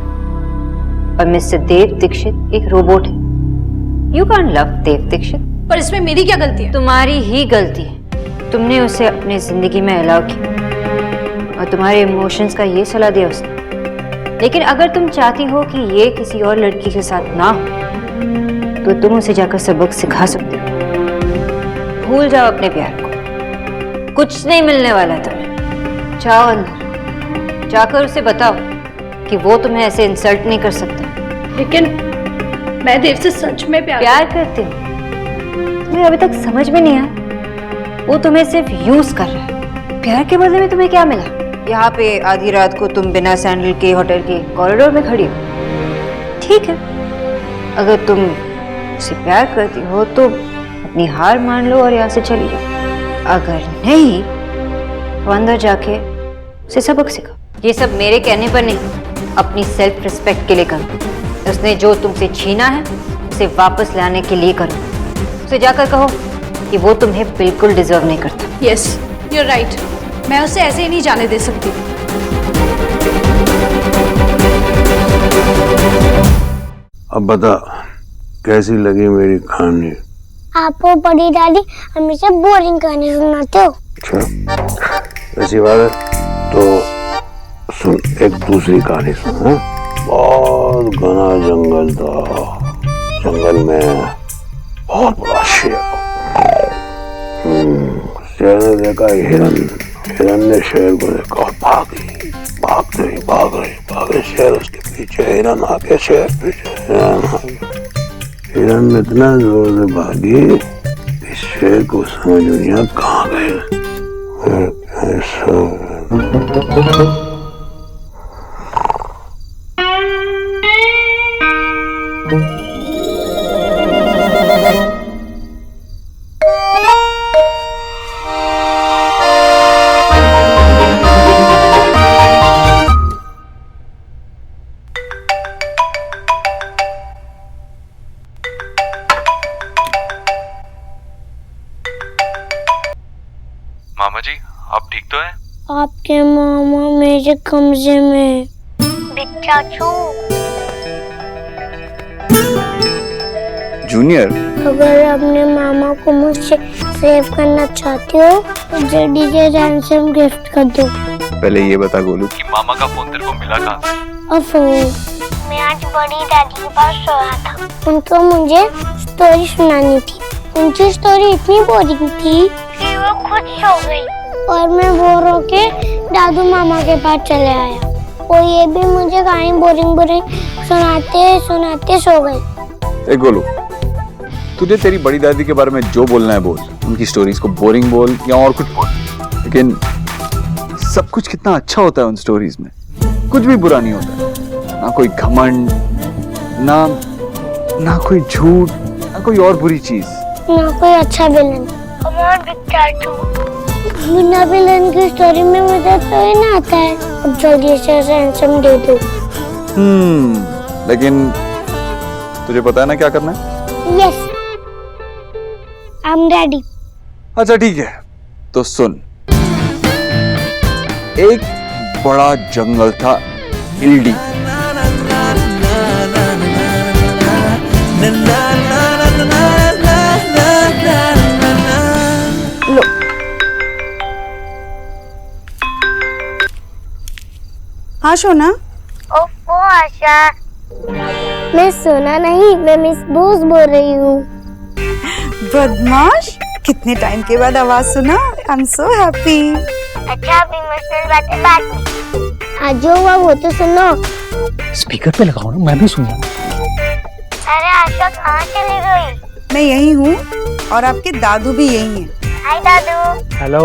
और मिस्टर देव दीक्षित एक रोबोट है. यू कांट लव देव दीक्षित. पर इसमें मेरी क्या गलती है? तुम्हारी ही गलती है. तुमने उसे अपनी जिंदगी में अलाउ किया और तुम्हारे इमोशंस का ये सलाह दिया उसने. लेकिन अगर तुम चाहती हो कि ये किसी और लड़की के साथ ना हो तो तुम उसे जाकर सबक सिखा सकते हो. भूल जाओ अपने प्यार को. कुछ नहीं मिलने वाला तुम्हें. जाओ अंदर, जाकर उसे बताओ कि वो तुम्हें ऐसे इंसल्ट नहीं कर सकता. लेकिन मैं देव से सच में प्यार करती हूँ. तुम्हें अभी तक समझ में नहीं आया. वो तुम्हें सिर्फ यूज कर रहा है. प्यार के बदले में तुम्हें क्या मिला? यहाँ पे आधी रात को तुम बिना सैंडल के होटल के कॉरिडोर में खड़ी हो. ठीक है, अगर तुम उसे प्यार करती हो तो अपनी हार मान लो और यहाँ से चली जाओ. अगर नहीं तो अंदर जाके उसे सबक सिखाओ. ये सब मेरे कहने पर नहीं, अपनी सेल्फ रिस्पेक्ट के लिए करो. उसने जो तुमसे छीना है उसे वापस लाने के लिए करो. उसे जाकर कहो कि वो तुम्हें बिल्कुल डिजर्व नहीं करता. Yes, you are right. मैं उसे ऐसे ही नहीं जाने दे सकती. अब बता, कैसी लगी मेरी कहानी? आपको बड़ी दादी हमेशा बोरिंग कहानी सुनाते हो. अच्छा, ऐसी बात है तो सुन, एक दूसरी कहानी सुन. बहुत घना जंगल था. जंगल में बहुत बड़ा शेर. शेर ने देखा हिरन. हिरन ने शेर को देखा और भाग रही शेर उसके पीछे. हिरन आगे, शेर पीछे. हिरन इतना जोर से भागी कि शेर को समझ नहीं आया कहाँ गए. मामा जी, आप ठीक तो हैं? आपके मामा मेरे कमरे में. चाचू, जूनियर, अगर अपने मामा को मुझसे सेव करना चाहते हो तो जल्दी से रैंसम गिफ्ट कर दो. पहले ये बता गोलू कि मामा का फोन तेरे को मिला कहाँ से? अफो, मैं आज बड़ी दादी के पास सोया था. उनको मुझे स्टोरी सुनानी थी. उनकी स्टोरी इतनी बोरिंग थी कि वो खुद सो गई और मैं बोर होके दादू मामा के पास चले आया. और ये भी मुझे कहानी बोरिंग सुनाते सो गए. ए गोलू, तुझे तेरी बड़ी दादी के बारे में जो बोलना है बोल. उनकी स्टोरीज को बोरिंग बोल या और कुछ बोल, लेकिन सब कुछ कितना अच्छा होता है उन स्टोरीज में. कुछ भी बुरा नहीं होता. ना कोई घमंड, ना कोई झूठ, ना कोई और बुरी चीज, ना कोई अच्छा विलन. बिना विलन की स्टोरी में मजा तो ही ना आता है. अब जल्दी से रैंसम दे दो. लेकिन तुझे पता है ना क्या करना है? Yes, I am ready. अच्छा ठीक है, तो सुन. एक बड़ा जंगल था इल्डी. लो. हाँ शोना. ओफो आशा, मैं सोना नहीं, मैं मिस बोस बोल रही हूँ। बदमाश, कितने टाइम के बाद आवाज सुना। I am so happy. अच्छा, अब इमोशनल बातें बाद में। आज जो हुआ वो तो सुनो। स्पीकर पे लगाओ ना, मैं भी सुनूं। अरे आशा कहाँ चली गई? मैं यही हूँ और आपके दादू भी यही हैं। हाय दादू। हेलो।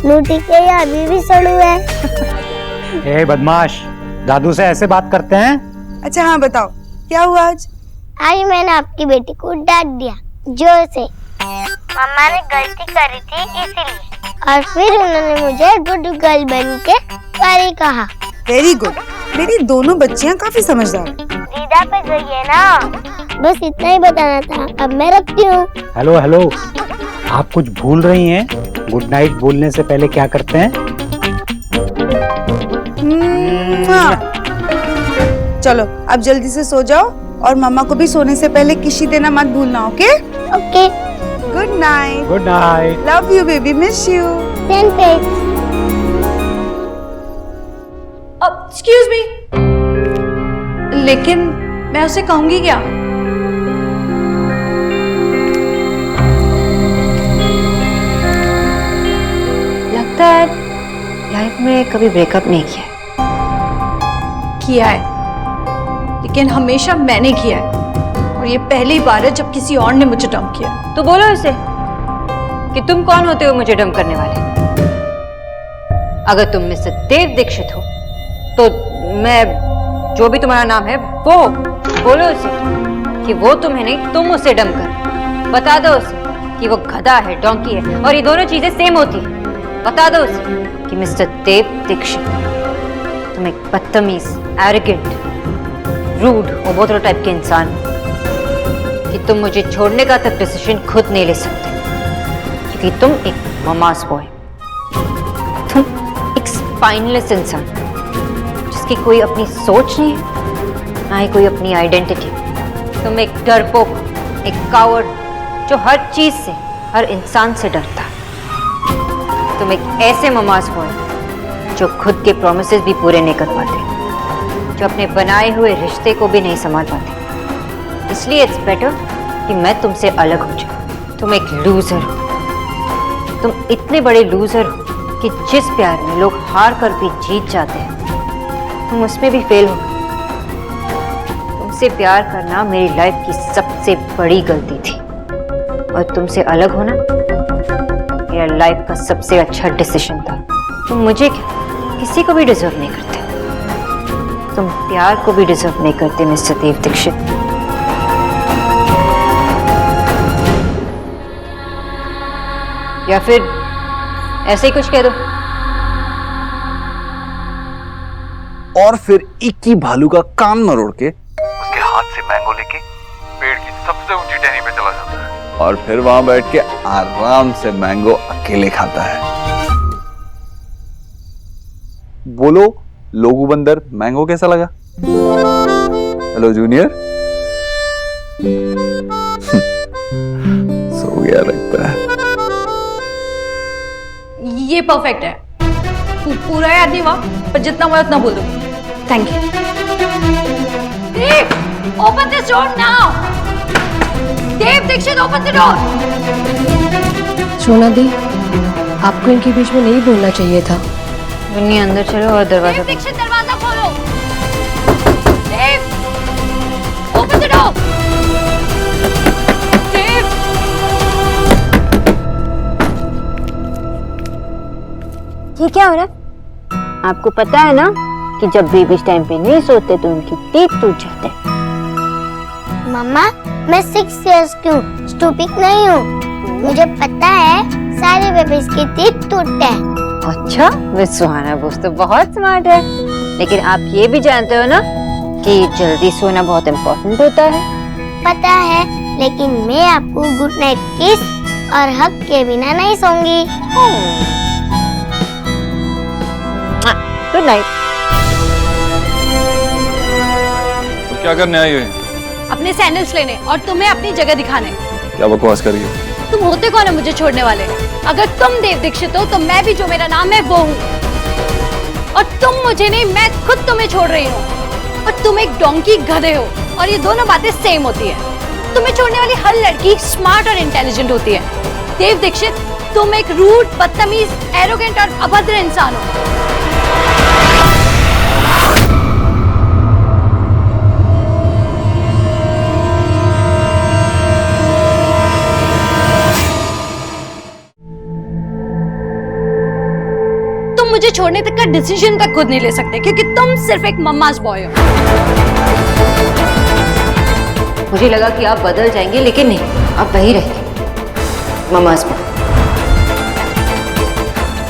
लूटी के ये अभी भी सड़ू है। ए बदमाश, दादू से ऐसे बात करते हैं? अच्छा हाँ बताओ, क्या हुआ आज? आज मैंने आपकी बेटी को डांट दिया जोर से। मम्मा ने गलती करी थी इसीलिए, और फिर उन्होंने मुझे गुड गर्ल बन के सॉरी कहा। वेरी गुड, मेरी दोनों बच्चियाँ काफी समझदार हैं। दीदा पे गई है ना, बस इतना ही बताना था। अब मैं रखती हूँ। हेलो हेलो, आप कुछ भूल रही हैं। गुड नाइट बोलने से पहले क्या करते हैं? चलो अब जल्दी से सो जाओ और मम्मा को भी सोने से पहले किसी देना मत भूलना। Okay okay. Good night. Good night. Love you baby, miss you. Excuse me, लेकिन मैं उसे कहूंगी क्या? लगता है लाइफ में कभी ब्रेकअप नहीं किया है। किया है, लेकिन हमेशा मैंने किया है, और ये पहली बार है जब किसी और ने मुझे डंप किया। तो बोलो उसे कि तुम कौन होते हो मुझे डंप करने वाले। अगर तुम मिस्टर देव दीक्षित हो तो मैं जो भी तुम्हारा नाम है वो बोलो उसे कि वो तुम्हें नहीं, तुम उसे डंप कर। बता दो उसे कि वो गधा है, डोंकी है, और ये दोनों चीजें सेम होती है। बता दो उसे कि मिस्टर देव दीक्षित तुम एक बदतमीज, एरोगेंट, रूड और बोतल टाइप के इंसान हो, कि तुम मुझे छोड़ने का तक डिसीजन खुद नहीं ले सकते, क्योंकि तुम एक ममास बॉय, तुम एक स्पाइनलेस इंसान जिसकी कोई अपनी सोच नहीं है, ना ही कोई अपनी आइडेंटिटी। तुम एक डरपोक, एक कावर्ड जो हर चीज से, हर इंसान से डरता है। तुम एक ऐसे ममास बॉय जो खुद के प्रोमिसेस भी पूरे नहीं कर पाते, जो अपने बनाए हुए रिश्ते को भी नहीं संभाल पाते। इसलिए इट्स बेटर कि मैं तुमसे अलग हो जाऊं। तुम एक लूजर हो, तुम इतने बड़े लूजर हो कि जिस प्यार में लोग हार कर भी जीत जाते हैं, तुम उसमें भी फेल हो गए। तुमसे प्यार करना मेरी लाइफ की सबसे बड़ी गलती थी, और तुमसे अलग होना मेरा लाइफ का सबसे अच्छा डिसीजन था। तुम मुझे क्या, किसी को भी डिजर्व नहीं करते। तुम प्यार को भी डिजर्व नहीं करते मिस्टर देव दीक्षित। या फिर ऐसे ही कुछ कह दो। और फिर इक्की भालू का कान मरोड़ के उसके हाथ से मैंगो लेके पेड़ की सबसे ऊंची टहनी पे चला जाता है, और फिर वहां बैठ के आराम से मैंगो अकेले खाता है। बोलो लोगू बंदर, मैंगो कैसा लगा? Hello junior. सो गया लगता है। ये परफेक्ट है, पूरा याद नहीं हुआ पर जितना हुआ उतना बोल दूंगी। Thank you. Dev, open this door now. Dev Dikshit, open the door. Sona दी, आपको इनके बीच में नहीं बोलना चाहिए था। विन्नी अंदर चलो और दरवाजा। दीक्षित, दरवाजा खोलो। देव, ओपन द डोर। देव, ये क्या हो रहा है? आपको पता है ना कि जब बेबीज टाइम पे नहीं सोते तो उनकी टीथ टूट जाते हैं। मम्मा, मैं 6 इयर्स की हूँ, स्टूपिड नहीं हूँ। मुझे पता है सारे बेबीज की टीथ टूटते हैं। अच्छा, मिस सुहाना बोस तो बहुत स्मार्ट है, लेकिन आप ये भी जानते हो ना कि जल्दी सोना बहुत इम्पोर्टेंट होता है। पता है, लेकिन मैं आपको गुड नाइट किस और हग के बिना नहीं सोऊंगी। Good night. तो क्या करने आई हुई? अपने सैंडल्स लेने और तुम्हें अपनी जगह दिखाने। क्या बकवास कर रही हो? तुम होते कौन है मुझे छोड़ने वाले? अगर तुम देव दीक्षित हो तो मैं भी जो मेरा नाम है वो हूँ, और तुम मुझे नहीं, मैं खुद तुम्हें छोड़ रही हूँ। और तुम एक डोंकी गधे हो और ये दोनों बातें सेम होती है। तुम्हें छोड़ने वाली हर लड़की स्मार्ट और इंटेलिजेंट होती है। देव दीक्षित, तुम एक रूड, बदतमीज, एरोगेंट और अभद्र इंसान हो। तुम मुझे छोड़ने तक का डिसीजन तक खुद नहीं ले सकते क्योंकि तुम सिर्फ एक मम्माज बॉय हो। मुझे लगा कि आप बदल जाएंगे, लेकिन नहीं, आप वही रहेंगे mama's boy.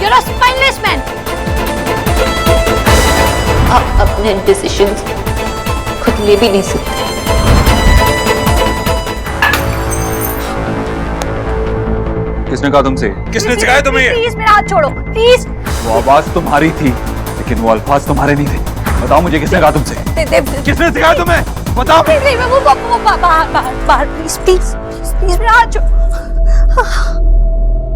You're a spineless man. आप अपने डिसीजंस खुद ले भी नहीं सकते। किसने कहा तुमसे? किसने सिखाया तुम्हें ये? प्लीज मेरा हाथ छोड़ो, प्लीज। वो आवाज तुम्हारी थी, लेकिन वो अल्फाज तुम्हारे नहीं थे। बताओ मुझे, किसने कहा तुमसे? किसने सिखाया तुम्हें? बताओ। बाहर प्लीज प्लीज प्लीज मेरा हाथ छोड़ो।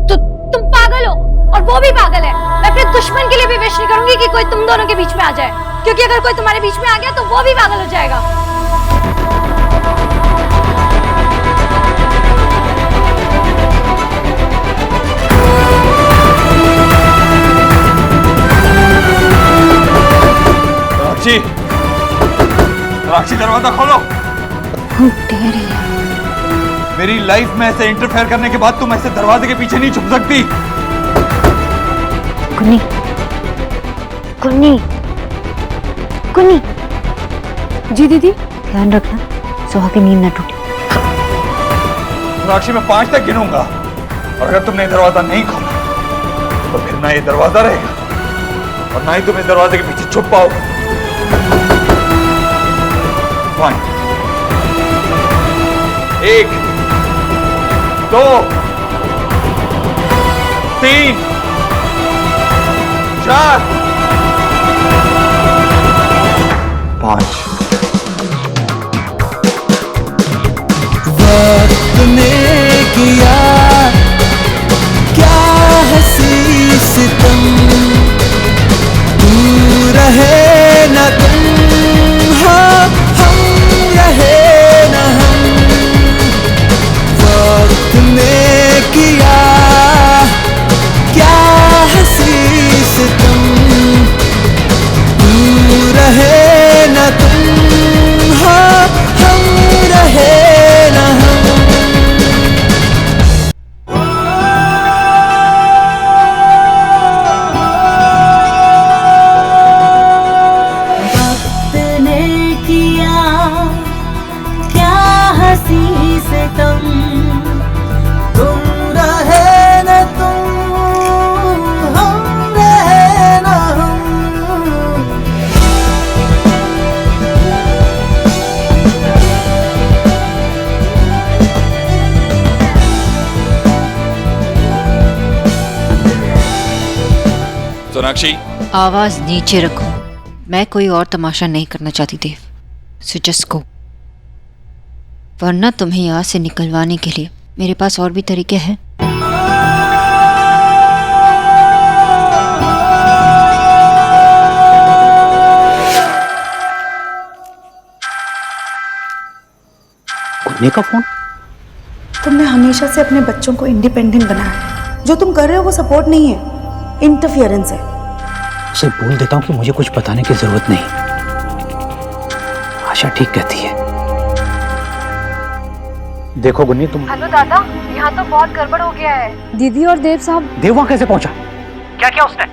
तो तुम पागल हो और वो भी पागल है। मैं अपने दुश्मन के लिए भी विश नहीं करूंगी कि कोई तुम दोनों के बीच में आ जाए, क्योंकि अगर कोई तुम्हारे बीच में आ गया तो वो भी पागल हो जाएगा। राक्षी, राक्षी दरवाजा खोलो। मेरी लाइफ में ऐसे इंटरफेयर करने के बाद तुम ऐसे दरवाजे के पीछे नहीं छुप सकती। कुन्नी, कुन्नी, कुन्नी। जी दीदी। ध्यान रखना सोहा की नींद न टूटे। राक्षी, मैं 5 तक गिनूंगा और अगर तुमने दरवाजा नहीं खोला तो फिर ना ये दरवाजा रहेगा और ना ही तुम इस दरवाजे के पीछे छुप पाओगे। 1 2 3 4 5। वक्त ने किया क्या हंसी सितम, तू रहे न तुम, हाँ हम रहे न हम। वक्त ने किया क्या हंसी सितम, तू रहे न तुम, हाँ हम रहे न हम। वक्त ने किया क्या हंसी से तुम रहे न तुम, हम रहे न हम। सोनाक्षी, आवाज नीचे रखो। मैं कोई और तमाशा नहीं करना चाहती देव, सो जस्ट गो। वरना तुम्हें यहाँ से निकलवाने के लिए मेरे पास और भी तरीके हैं। कुन्नी का फोन? तुमने हमेशा से अपने बच्चों को इंडिपेंडेंट बनाया है। जो तुम कर रहे हो वो सपोर्ट नहीं है, इंटरफियरेंस है। उसे बोल देता हूँ कि मुझे कुछ बताने की जरूरत नहीं। आशा ठीक कहती है। देखो गुन्नी, तुम। हेलो दादा, यहाँ तो बहुत गड़बड़ हो गया है। दीदी और देव साहब। देव वहां कैसे पहुंचा? क्या क्या उसने?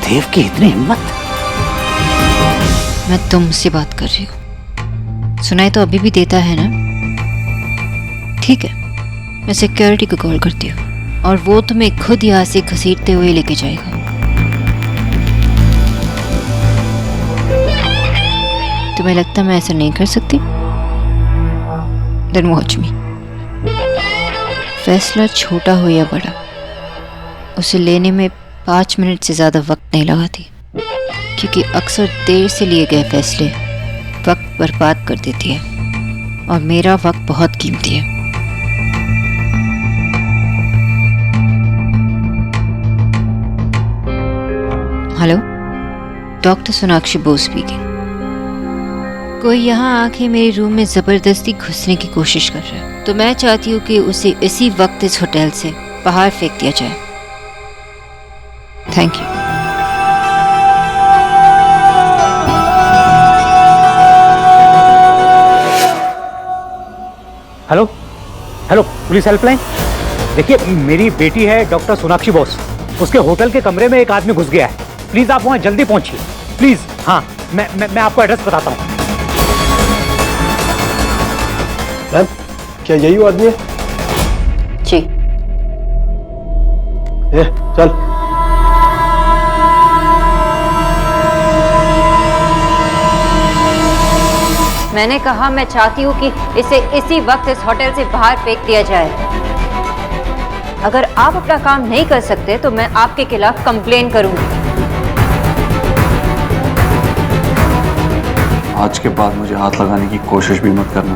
देव की इतनी हिम्मत। मैं तुमसे बात कर रही हूँ। सुनाई तो अभी भी देता है ना? ठीक है, मैं सिक्योरिटी को कॉल करती हूँ और वो तुम्हें खुद यहाँ से घसीटते हुए लेके जाएगा। तुम्हें लगता मैं ऐसा नहीं कर सकती? Then watch me। फैसला छोटा हो या बड़ा, उसे लेने में 5 मिनट से ज़्यादा वक्त नहीं लगाती, क्योंकि अक्सर देर से लिए गए फैसले वक्त बर्बाद कर देती है और मेरा वक्त बहुत कीमती है। Hello, doctor Sonakshi Bose speaking. कोई यहाँ आके मेरे रूम में जबरदस्ती घुसने की कोशिश कर रहा है, तो मैं चाहती हूँ कि उसे इसी वक्त इस होटल से बाहर फेंक दिया जाए। Thank you. Hello hello, police helpline. देखिए, मेरी बेटी है डॉक्टर सोनाक्षी बोस, उसके होटल के कमरे में एक आदमी घुस गया है। प्लीज आप वहां जल्दी पहुंचिए प्लीज। हाँ, मैं आपको एड्रेस बताता हूँ। मैम, क्या यही वो आदमी है? जी। चल। मैंने कहा मैं चाहती हूँ कि इसे इसी वक्त इस होटल से बाहर फेंक दिया जाए। अगर आप अपना काम नहीं कर सकते तो मैं आपके खिलाफ कंप्लेन करूंगी। आज के बाद मुझे हाथ लगाने की कोशिश भी मत करना।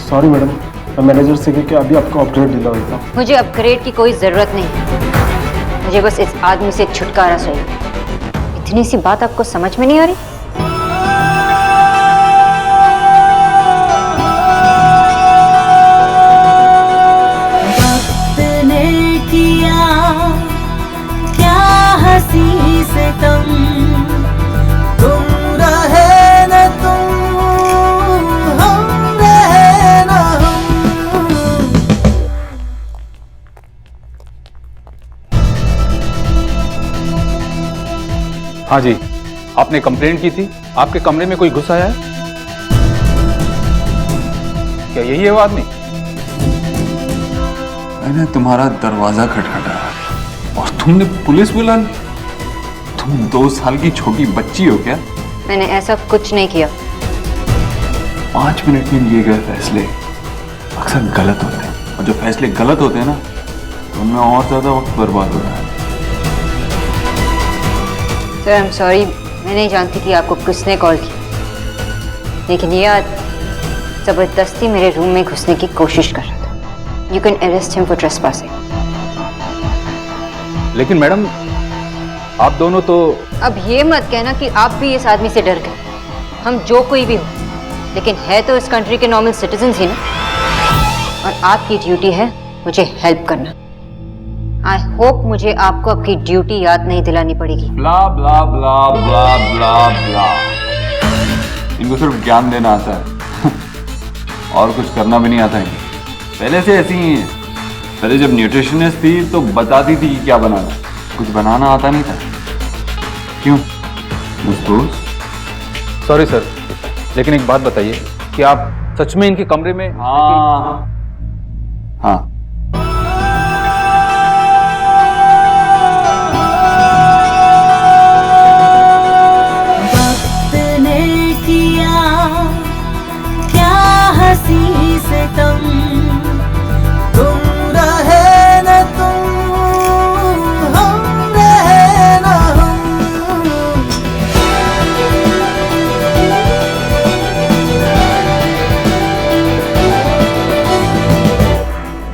सॉरी मैडम, मैं मैनेजर से कह के अभी आपको अपग्रेड दिला देता हूँ। मुझे अपग्रेड की कोई जरूरत नहीं, मुझे बस इस आदमी से छुटकारा चाहिए। इतनी सी बात आपको समझ में नहीं आ रही? हंसी से तुम रहे न तुम, हम रहे न हम। हाँ जी, आपने कंप्लेंट की थी, आपके कमरे में कोई घुस आया है? क्या यही है वो आदमी? मैंने तुम्हारा दरवाजा खटखटाया और तुमने पुलिस बुला ली। तुम 2 साल की छोटी बच्ची हो क्या? मैंने ऐसा कुछ नहीं किया। 5 मिनट में लिए गए फैसले अक्सर गलत होते हैं, और जो फैसले गलत होते हैं ना, तो उनमें और ज्यादा वक्त बर्बाद हो रहा है। सर, आई एम सॉरी, मैं नहीं जानती कि आपको किसने कॉल की, लेकिन ये आज जबरदस्ती मेरे रूम में घुसने की कोशिश कर रहा था। You can arrest him for trespassing. लेकिन मैडम, आप दोनों तो... अब ये मत कहना कि आप भी इस आदमी से डर गए। हम जो कोई भी हो, लेकिन है तो इस कंट्री के नॉर्मल सिटीजन ही ना, और आपकी ड्यूटी है मुझे हेल्प करना। आई होप मुझे आपको आपकी ड्यूटी याद नहीं दिलानी पड़ेगी। ब्ला ब्ला ब्ला ब्ला ब्ला ब्ला। इनको सिर्फ ज्ञान देना आता है और कुछ करना भी नहीं आता है। पहले से ऐसी ही है। पहले जब न्यूट्रिशनिस्ट थी तो बताती थी कि क्या बनाना, कुछ बनाना आता नहीं था। क्यों? सॉरी सर, लेकिन एक बात बताइए कि आप सच में इनके कमरे में... हाँ। वक्त ने किया क्या हंसी से तुम रहे न तुम, हम रहे न हम।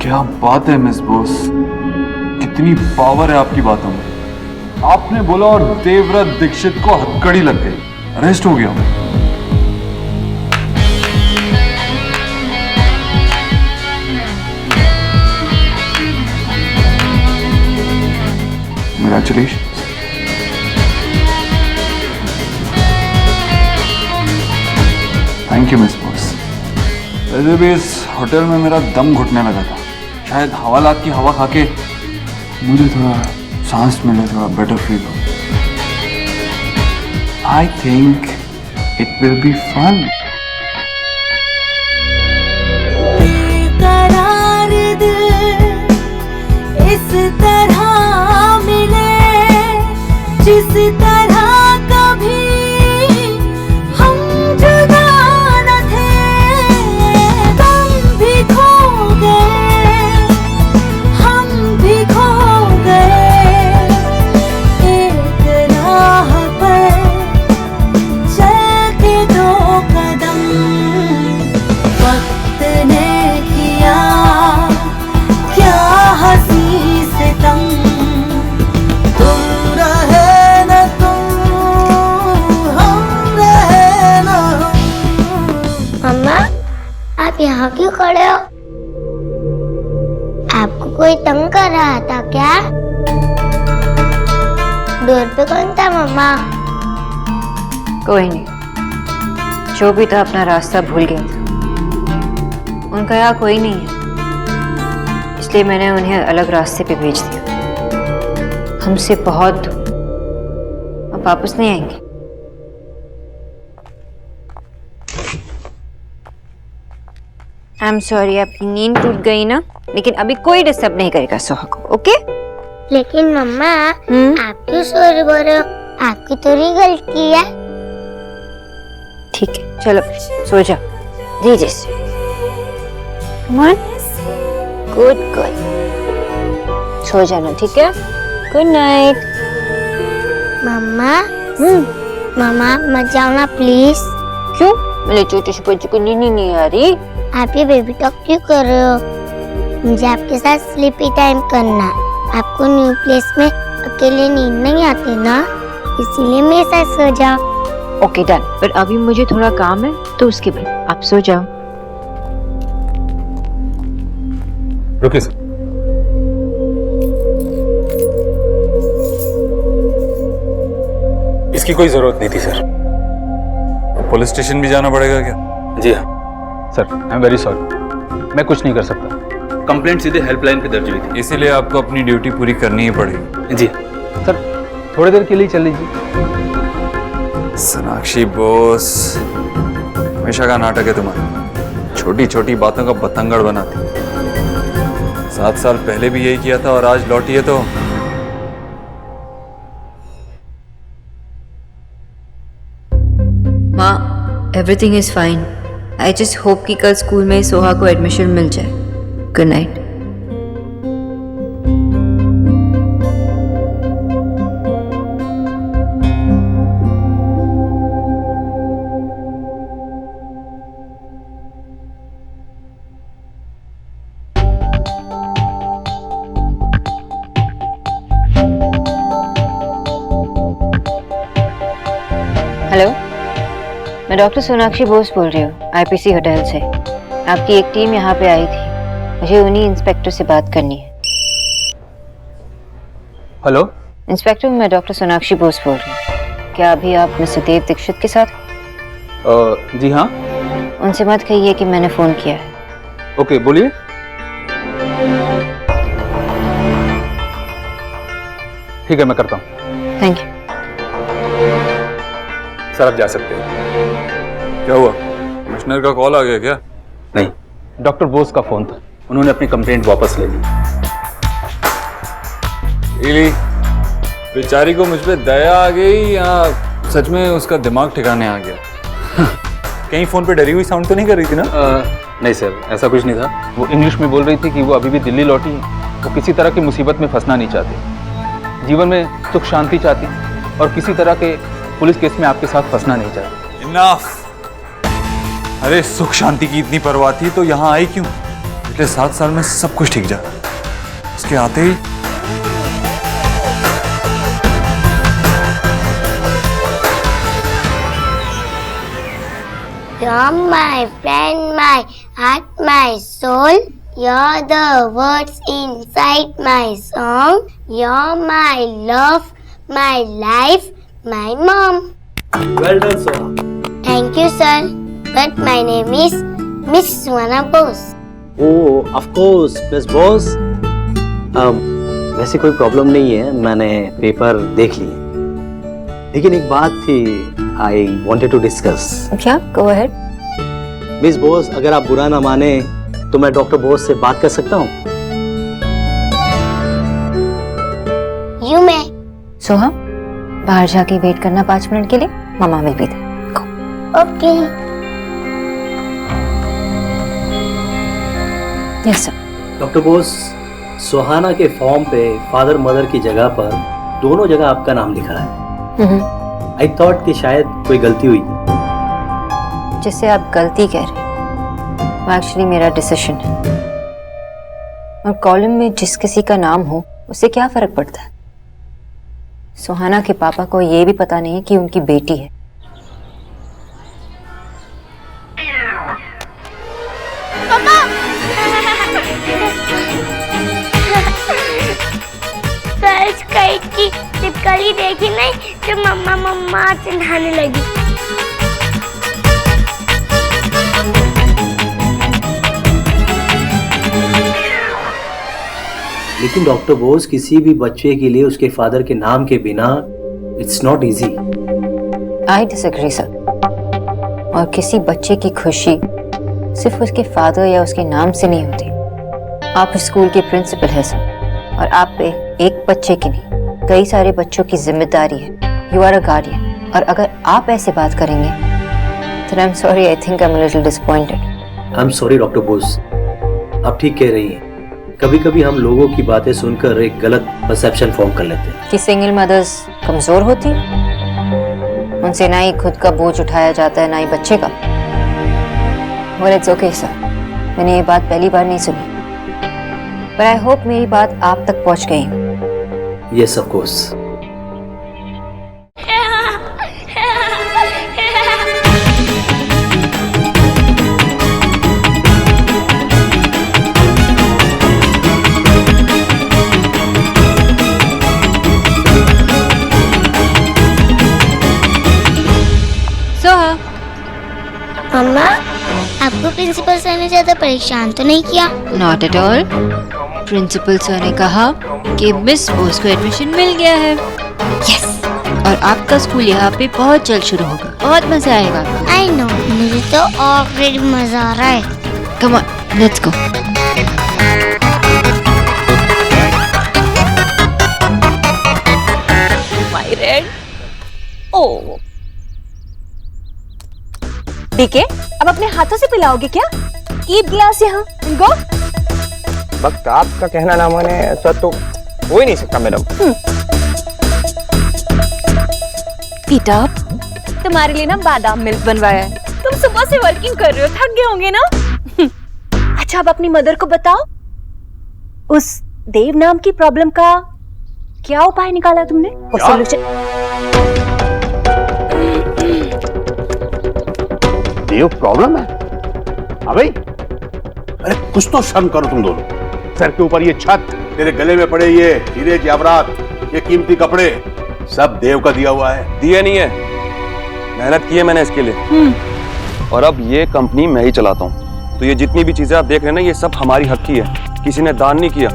क्या बात है मिस बोस, कितनी पावर है आपकी बातों में। आपने बोला और देवव्रत दीक्षित को हथकड़ी लग गई, अरेस्ट हो गया। Congratulations. Thank you miss boss. वैसे भी इस होटल में मेरा दम घुटने लगा था। शायद हवालात की हवा खाके मुझे थोड़ा सांस मिले, थोड़ा बेटर फील हो। I think it will be fun. बेकरार दिल इस तरह मिले जिस तरह कभी हम जुदा न थे। तुम भी खो गए, हम भी खो गए, एक राह पर चल के 2 कदम क्यों खड़े हो? आपको कोई तंग कर रहा था क्या? डोर पे कौन था मम्मा? कोई नहीं, जो भी था अपना रास्ता भूल गया था। उनका यहाँ कोई नहीं है, इसलिए मैंने उन्हें अलग रास्ते पे भेज दिया। हमसे बहुत दूर, अब वापस नहीं आएंगे। आई एम सॉरी, आपकी नींद टूट गई ना, लेकिन अभी कोई डिस्टर्ब नहीं करेगा सोहा को, ओके? लेकिन मम्मा आप क्यों सॉरी बोल रहे हो? आपकी थोड़ी गलती है। ठीक है, चलो सो जाओ। जी जी, गुड गुड, सो जाना, ठीक है? Good night. मम्मा मम्मा मत जाओ ना प्लीज। क्यों? मेरे छोटे से बच्चे को नींद नहीं आ रही? आप ये बेबी टॉक क्यों कर रहे हो? मुझे आपके साथ स्लीपी टाइम करना। आपको न्यू प्लेस में अकेले नींद नहीं आती ना, इसीलिए मेरे साथ सो जाओ। ओके डन, पर अभी मुझे थोड़ा काम है तो उसके बाद आप सो जाओ। रुकिए सर। इसकी कोई जरूरत नहीं थी सर। पुलिस स्टेशन भी जाना पड़ेगा क्या? जी हाँ sir, I am very sorry, मैं कुछ नहीं कर सकता। कंप्लेंट सीधे हेल्पलाइन पे दर्ज हुई थी, इसीलिए आपको अपनी ड्यूटी पूरी करनी ही पड़ेगी। जी सर, थोड़ी देर के लिए चल लीजिए। सोनाक्षी बोस, हमेशा का नाटक है तुम्हारा, छोटी छोटी बातों का बतंगड़ बनाती। 7 साल पहले भी यही किया था और आज लौटी है तो माँ, everything is fine. I just hope कि कल स्कूल में सोहा को एडमिशन मिल जाए। Good night. हेलो, मैं डॉक्टर सोनाक्षी बोस बोल रही हूँ, आईपीसी होटल से। आपकी एक टीम यहाँ पे आई थी, मुझे उन्हीं इंस्पेक्टर से बात करनी है। हेलो इंस्पेक्टर, मैं डॉक्टर सोनाक्षी बोस बोल रही हूँ। क्या अभी आप मिस्टर देव दीक्षित के साथ? जी हाँ। उनसे मत कहिए कि मैंने फोन किया है। ओके, बोलिए। ठीक है, मैं करता हूँ। Thank you. सर आप जा सकते हैं। क्या हुआ? कमिश्नर का कॉल आ गया क्या? नहीं, डॉक्टर बोस का फोन था, उन्होंने अपनी कंप्लेंट वापस ले ली। बेचारी को मुझ पे दया आ गई या सच में उसका दिमाग ठिकाने आ गया? कहीं फोन पे डरी हुई साउंड तो नहीं कर रही थी ना? नहीं सर, ऐसा कुछ नहीं था। वो इंग्लिश में बोल रही थी कि वो अभी भी दिल्ली लौटी है, वो किसी तरह की मुसीबत में फंसना नहीं चाहती, जीवन में सुख शांति चाहती और किसी तरह के पुलिस केस में आपके साथ फंसना नहीं चाहती। इनफ! अरे सुख शांति की इतनी परवाह थी तो यहाँ आई क्यों? पिछले 7 साल में सब कुछ ठीक जाता, उसके आते ही You're my friend, my heart, my soul. You're the words inside my song. You're my love, my life, my mom. Well done, Soha. Thank you, sir. But my name is Miss Suhana Bose. Oh, of course, Miss Bose. वैसे कोई problem नहीं है, मैंने paper देख लिए। लेकिन एक बात थी, आई वांटेड टू डिस्कस। क्या? Go ahead. मिस बोस, अगर आप बुरा ना माने तो मैं डॉक्टर बोस से बात कर सकता हूँ? You may. सोहा, बाहर जाके वेट करना 5 मिनट के लिए, मामा will be there. Okay. Yes sir. Doctor Bose, Suhana के फॉर्म पे फादर मदर की जगह पर दोनों जगह आपका नाम लिखा है। आई थॉट कि शायद कोई गलती हुई। जिससे आप गलती कह रहे हैं वो एक्चुअली मेरा डिसीजन है, और कॉलम में जिस किसी का नाम हो उससे क्या फर्क पड़ता है? सुहाना के पापा को ये भी पता नहीं है कि उनकी बेटी है। Mama! सच कही थी, छिपकली देखी नहीं तो मम्मा मम्मा चिल्लाने लगी। लेकिन डॉक्टर बोस, किसी भी बच्चे के लिए उसके फादर के नाम के बिना it's not easy. I disagree sir. और किसी बच्चे की खुशी सिर्फ उसके फादर या उसके नाम से नहीं होती। आप स्कूल के प्रिंसिपल हैं सर, और आप पे एक बच्चे की नहीं कई सारे बच्चों की जिम्मेदारी है। यू आर अ गार्डियन, और अगर आप ऐसे बात करेंगे तो I am sorry, I think I am a little disappointed. I am sorry doctor Bose, आप ठीक कह रही हैं। कभी कभी हम लोगों की बातें सुनकर एक गलत परसेप्शन फॉर्म कर लेते हैं कि सिंगल मदर्स कमजोर होती, उनसे ना ही खुद का बोझ उठाया जाता है ना ही बच्चे का। Well, it's okay, sir. मैंने ये बात पहली बार नहीं सुनी, पर आई होप मेरी बात आप तक पहुंच गई। Yes of course. मम्मा, आपको प्रिंसिपल सर ने ज्यादा परेशान तो नहीं किया? Not at all. Principal sir ने कहा कि मिस बोस को एडमिशन मिल गया है। यस, और आपका स्कूल यहाँ पे बहुत जल्द शुरू होगा, बहुत मजा आएगा आपको। आई नो, मुझे तो ऑलरेडी मजा आ रहा है। Come on, let's go. My red. ओ ठीक है, अब अपने हाथों से पिलाओगे क्या? ईद गिलास यहाँ, गो। वक्त आपका कहना ना माने ऐसा तो हो ही नहीं सकता मैडम। बेटा, तुम्हारे लिए ना बादाम मिल्क बनवाया है। तुम सुबह से वर्किंग कर रहे हो, थक गए होंगे ना। अच्छा, अब अपनी मदर को बताओ, उस देव नाम की प्रॉब्लम का क्या उपाय निकाला तुमने? देव प्रॉब्लम है? अबे, अरे कुछ तो शर्म करो तुम दोनों। सर के ऊपर ये छत, तेरे गले में पड़े ये हीरे जेवरात, ये कीमती कपड़े, सब देव का दिया हुआ है। दिया नहीं है, मेहनत की है मैंने इसके लिए। और अब ये कंपनी मैं ही चलाता हूँ, तो ये जितनी भी चीजें आप देख रहे हैं ना, ये सब हमारी हक की है, किसी ने दान नहीं किया।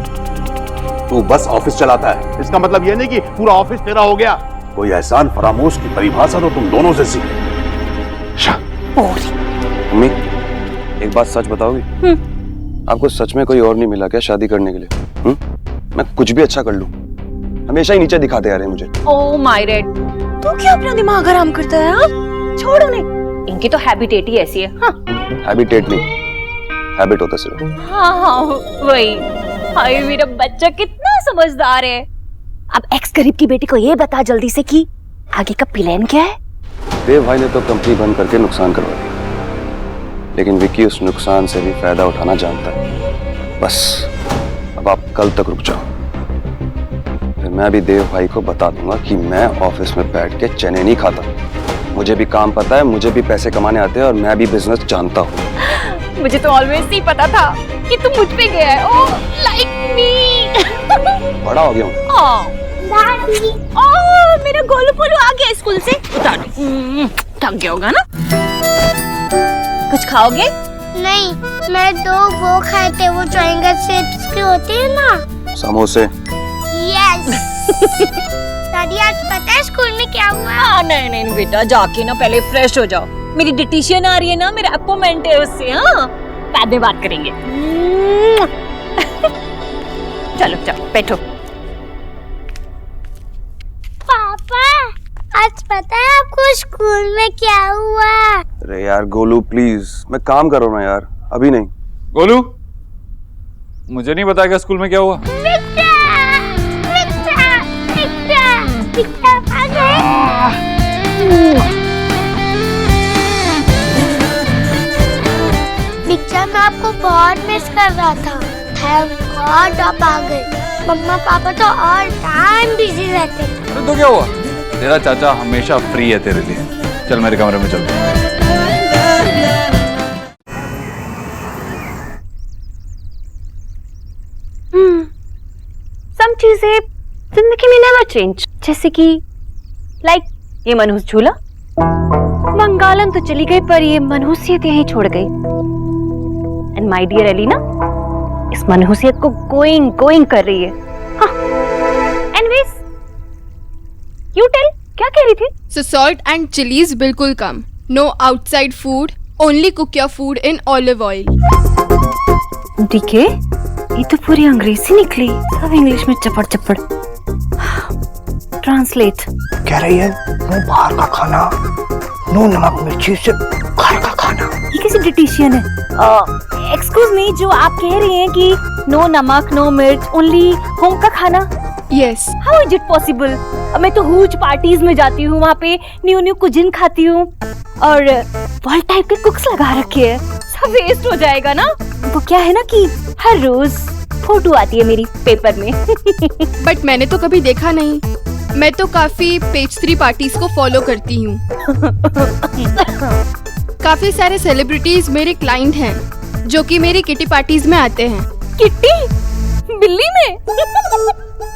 तू बस ऑफिस चलाता है, इसका मतलब ये नहीं कि पूरा ऑफिस तेरा हो गया। कोई एहसान फरामोश की परिभाषा तो तुम दोनों से सीखे। मम्मी, एक बात सच बताओगी? आपको सच में कोई और नहीं मिला क्या शादी करने के लिए? मैं कुछ भी अच्छा कर लूं, हमेशा ही नीचे दिखाते आ रहे हैं मुझे। ओह माय रेड, तू क्यों अपना दिमाग आराम करता है? हाँ? छोड़ो नहीं, इनकी तो हैबिटेट ही ऐसी है। हाँ? हैबिटेट नहीं, हैबिट होता सिर्फ। हाँ, वही। हाय मेरा बच्चा कितना समझदार है। अब एक्स गरीब की बेटी को ये बता जल्दी से कि आगे का प्लान क्या है? देव भाई ने तो कंपनी बंद करके नुकसान करवा दिया, लेकिन विक्की उस नुकसान से भी फायदा उठाना जानता है। बस अब आप कल तक रुक जाओ, फिर मैं भी देव भाई को बता दूंगा कि मैं ऑफिस में बैठ के चने नहीं खाता। मुझे भी काम पता है, मुझे भी पैसे कमाने आते हैं, और मैं भी बिजनेस जानता हूँ। मुझे तो ऑलवेज ही पता था कि तुम मुझ पे गया है। Oh like me. बड़ा हो गया हूँ। दादी, ओह मेरा गोलू पोलू आ गया स्कूल से। उतार दो, थक गया होगा ना। कुछ खाओगे? नहीं, मैं दो वो खाए थे, वो ट्रायंगल शेप्स के होते हैं ना, समोसे। यस। दादी, आज पता है स्कूल में क्या हुआ? नहीं नहीं बेटा, जाके ना पहले फ्रेश हो जाओ। मेरी डिटीशियन आ रही है ना, मेरा अपॉइंटमेंट है उससे। हाँ, बाद में बात करेंगे। चलो चलो बैठो। पापा, आज पता है आपको स्कूल में क्या हुआ? अरे यार गोलू प्लीज, मैं काम कर रहा हूँ ना यार, अभी नहीं। गोलू, मुझे नहीं बताया स्कूल में क्या हुआ? बिक्चा, मैं आपको बहुत मिस कर रहा था। थैंक गॉड आप आ गए। मम्मा पापा तो ऑल टाइम बिजी रहते हैं। अरे तो क्या हुआ? तेरा चाचा हमेशा फ्री है तेरे लिए। चल मेरे कमरे में चल। सब चीजें जिंदगी में नेवर चेंज, जैसे कि लाइक ये मनहूस झूला, मंगालन तो चली गई पर ये मनहूसियत यहीं छोड़ गई। एंड माय डियर एलिना, इस मनहूसियत को गोइंग कर रही है। हाँ, एनीवेज यू टेल, क्या कह रही थी? So salt and chilies बिल्कुल कम, no outside food, only cook your food in olive oil. डीके, ये तो पूरी अंग्रेजी निकली, सब इंग्लिश में चपड़। ट्रांसलेट। कह रही है नो बाहर का खाना, नो नमक मिर्ची से घर का खाना। ये कैसी डिटीशियन है? एक्सक्यूज मी, जो आप कह रही हैं कि नो नमक नो मिर्च, ओनली होम का खाना? Yes. How is it possible? मैं तो हुज पार्टीज में जाती हूँ, वहाँ पे न्यू कुजिन खाती हूँ और वर्ल्ड टाइप के कुक्स लगा रखे हैं, सब वेस्ट हो जाएगा ना। वो क्या है ना कि हर रोज फोटो आती है मेरी पेपर में। बट मैंने तो कभी देखा नहीं, मैं तो काफी पेस्ट्री पार्टीज को फॉलो करती हूँ। काफी सारे सेलिब्रिटीज मेरे क्लाइंट हैं जो कि मेरी किटी पार्टीज में आते हैं। किटी? बिल्ली में?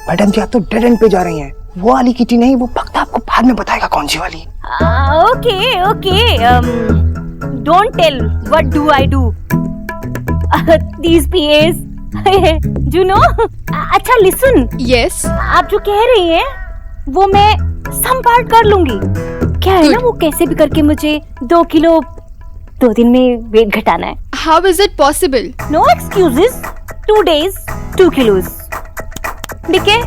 मैडम जी आप तो डेड एंड पे जा रही हैं। वो वाली किटी नहीं, वो भक्त आपको बाद में बताएगा कौन सी वाली। Okay, don't tell what do I do, these PS, you know. अच्छा लिसन। यस। आप जो कह रही हैं वो मैं सम पार्ट कर लूंगी। क्या है ना, वो कैसे भी करके मुझे 2 किलो 2 दिन में वेट घटाना है। How is it possible? No excuses, 2 days 2 kilos। ठीक है?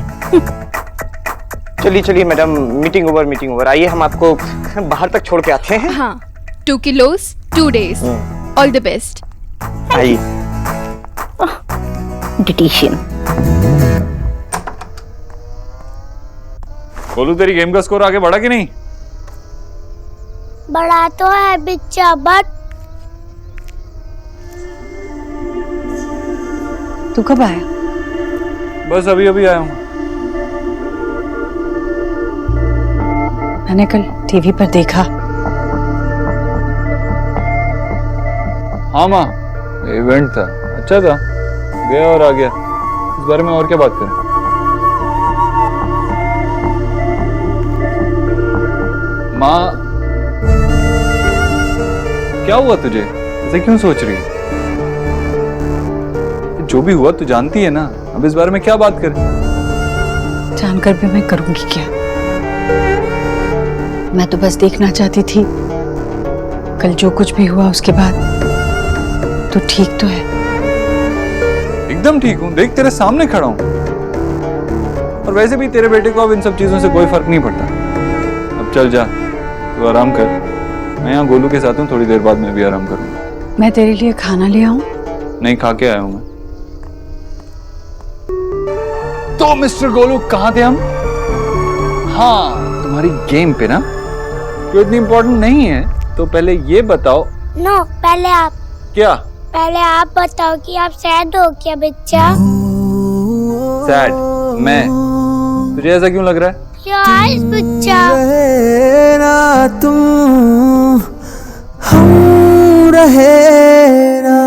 चलिए मैडम, मीटिंग ओवर। आइए हम आपको बाहर तक छोड़ के आते हैं। हाँ, 2 kilos 2 days। All the best. आइए। डिटीशियन। बोलू, तेरी गेम का स्कोर आगे बढ़ा कि नहीं? बड़ा तो है बिच्चा, बट तू कब आया? बस अभी आया हूँ। मैंने कल टीवी पर देखा। हाँ माँ, इवेंट था, अच्छा था, गया और आ गया। इस बारे में और क्या बात करें? माँ, क्या हुआ तुझे? ऐसे क्यों सोच रही है? जो भी हुआ तू जानती है ना, अब इस बारे में क्या बात करें? जानकर भी मैं करूंगी क्या? मैं तो बस देखना चाहती थी कल जो कुछ भी हुआ उसके बाद तो ठीक तो है। एकदम ठीक हूँ, देख तेरे सामने खड़ा हूँ। और वैसे भी तेरे बेटे को अब इन सब चीजों से कोई फर्क नहीं पड़ता। अब चल जा, तू आराम कर। मैं यहाँ गोलू के साथ हूँ, थोड़ी देर बाद मैं भी आराम करूँगा। मैं तेरे लिए खाना ले आऊं? नहीं, खा के आया हूँ मैं। तो मिस्टर गोलू, कहाँ थे हम? हाँ, तुम्हारी गेम पे ना, जो इतनी इम्पोर्टेंट नहीं है, तो पहले ये बताओ। नो, पहले आप। क्या? पहले आप बताओ कि आप सैड हो क्या बच्चा? सैड? मैं? तुझे ऐसा क्यों लग रहा है? क्या बच्चा? तुम हम रहे ना।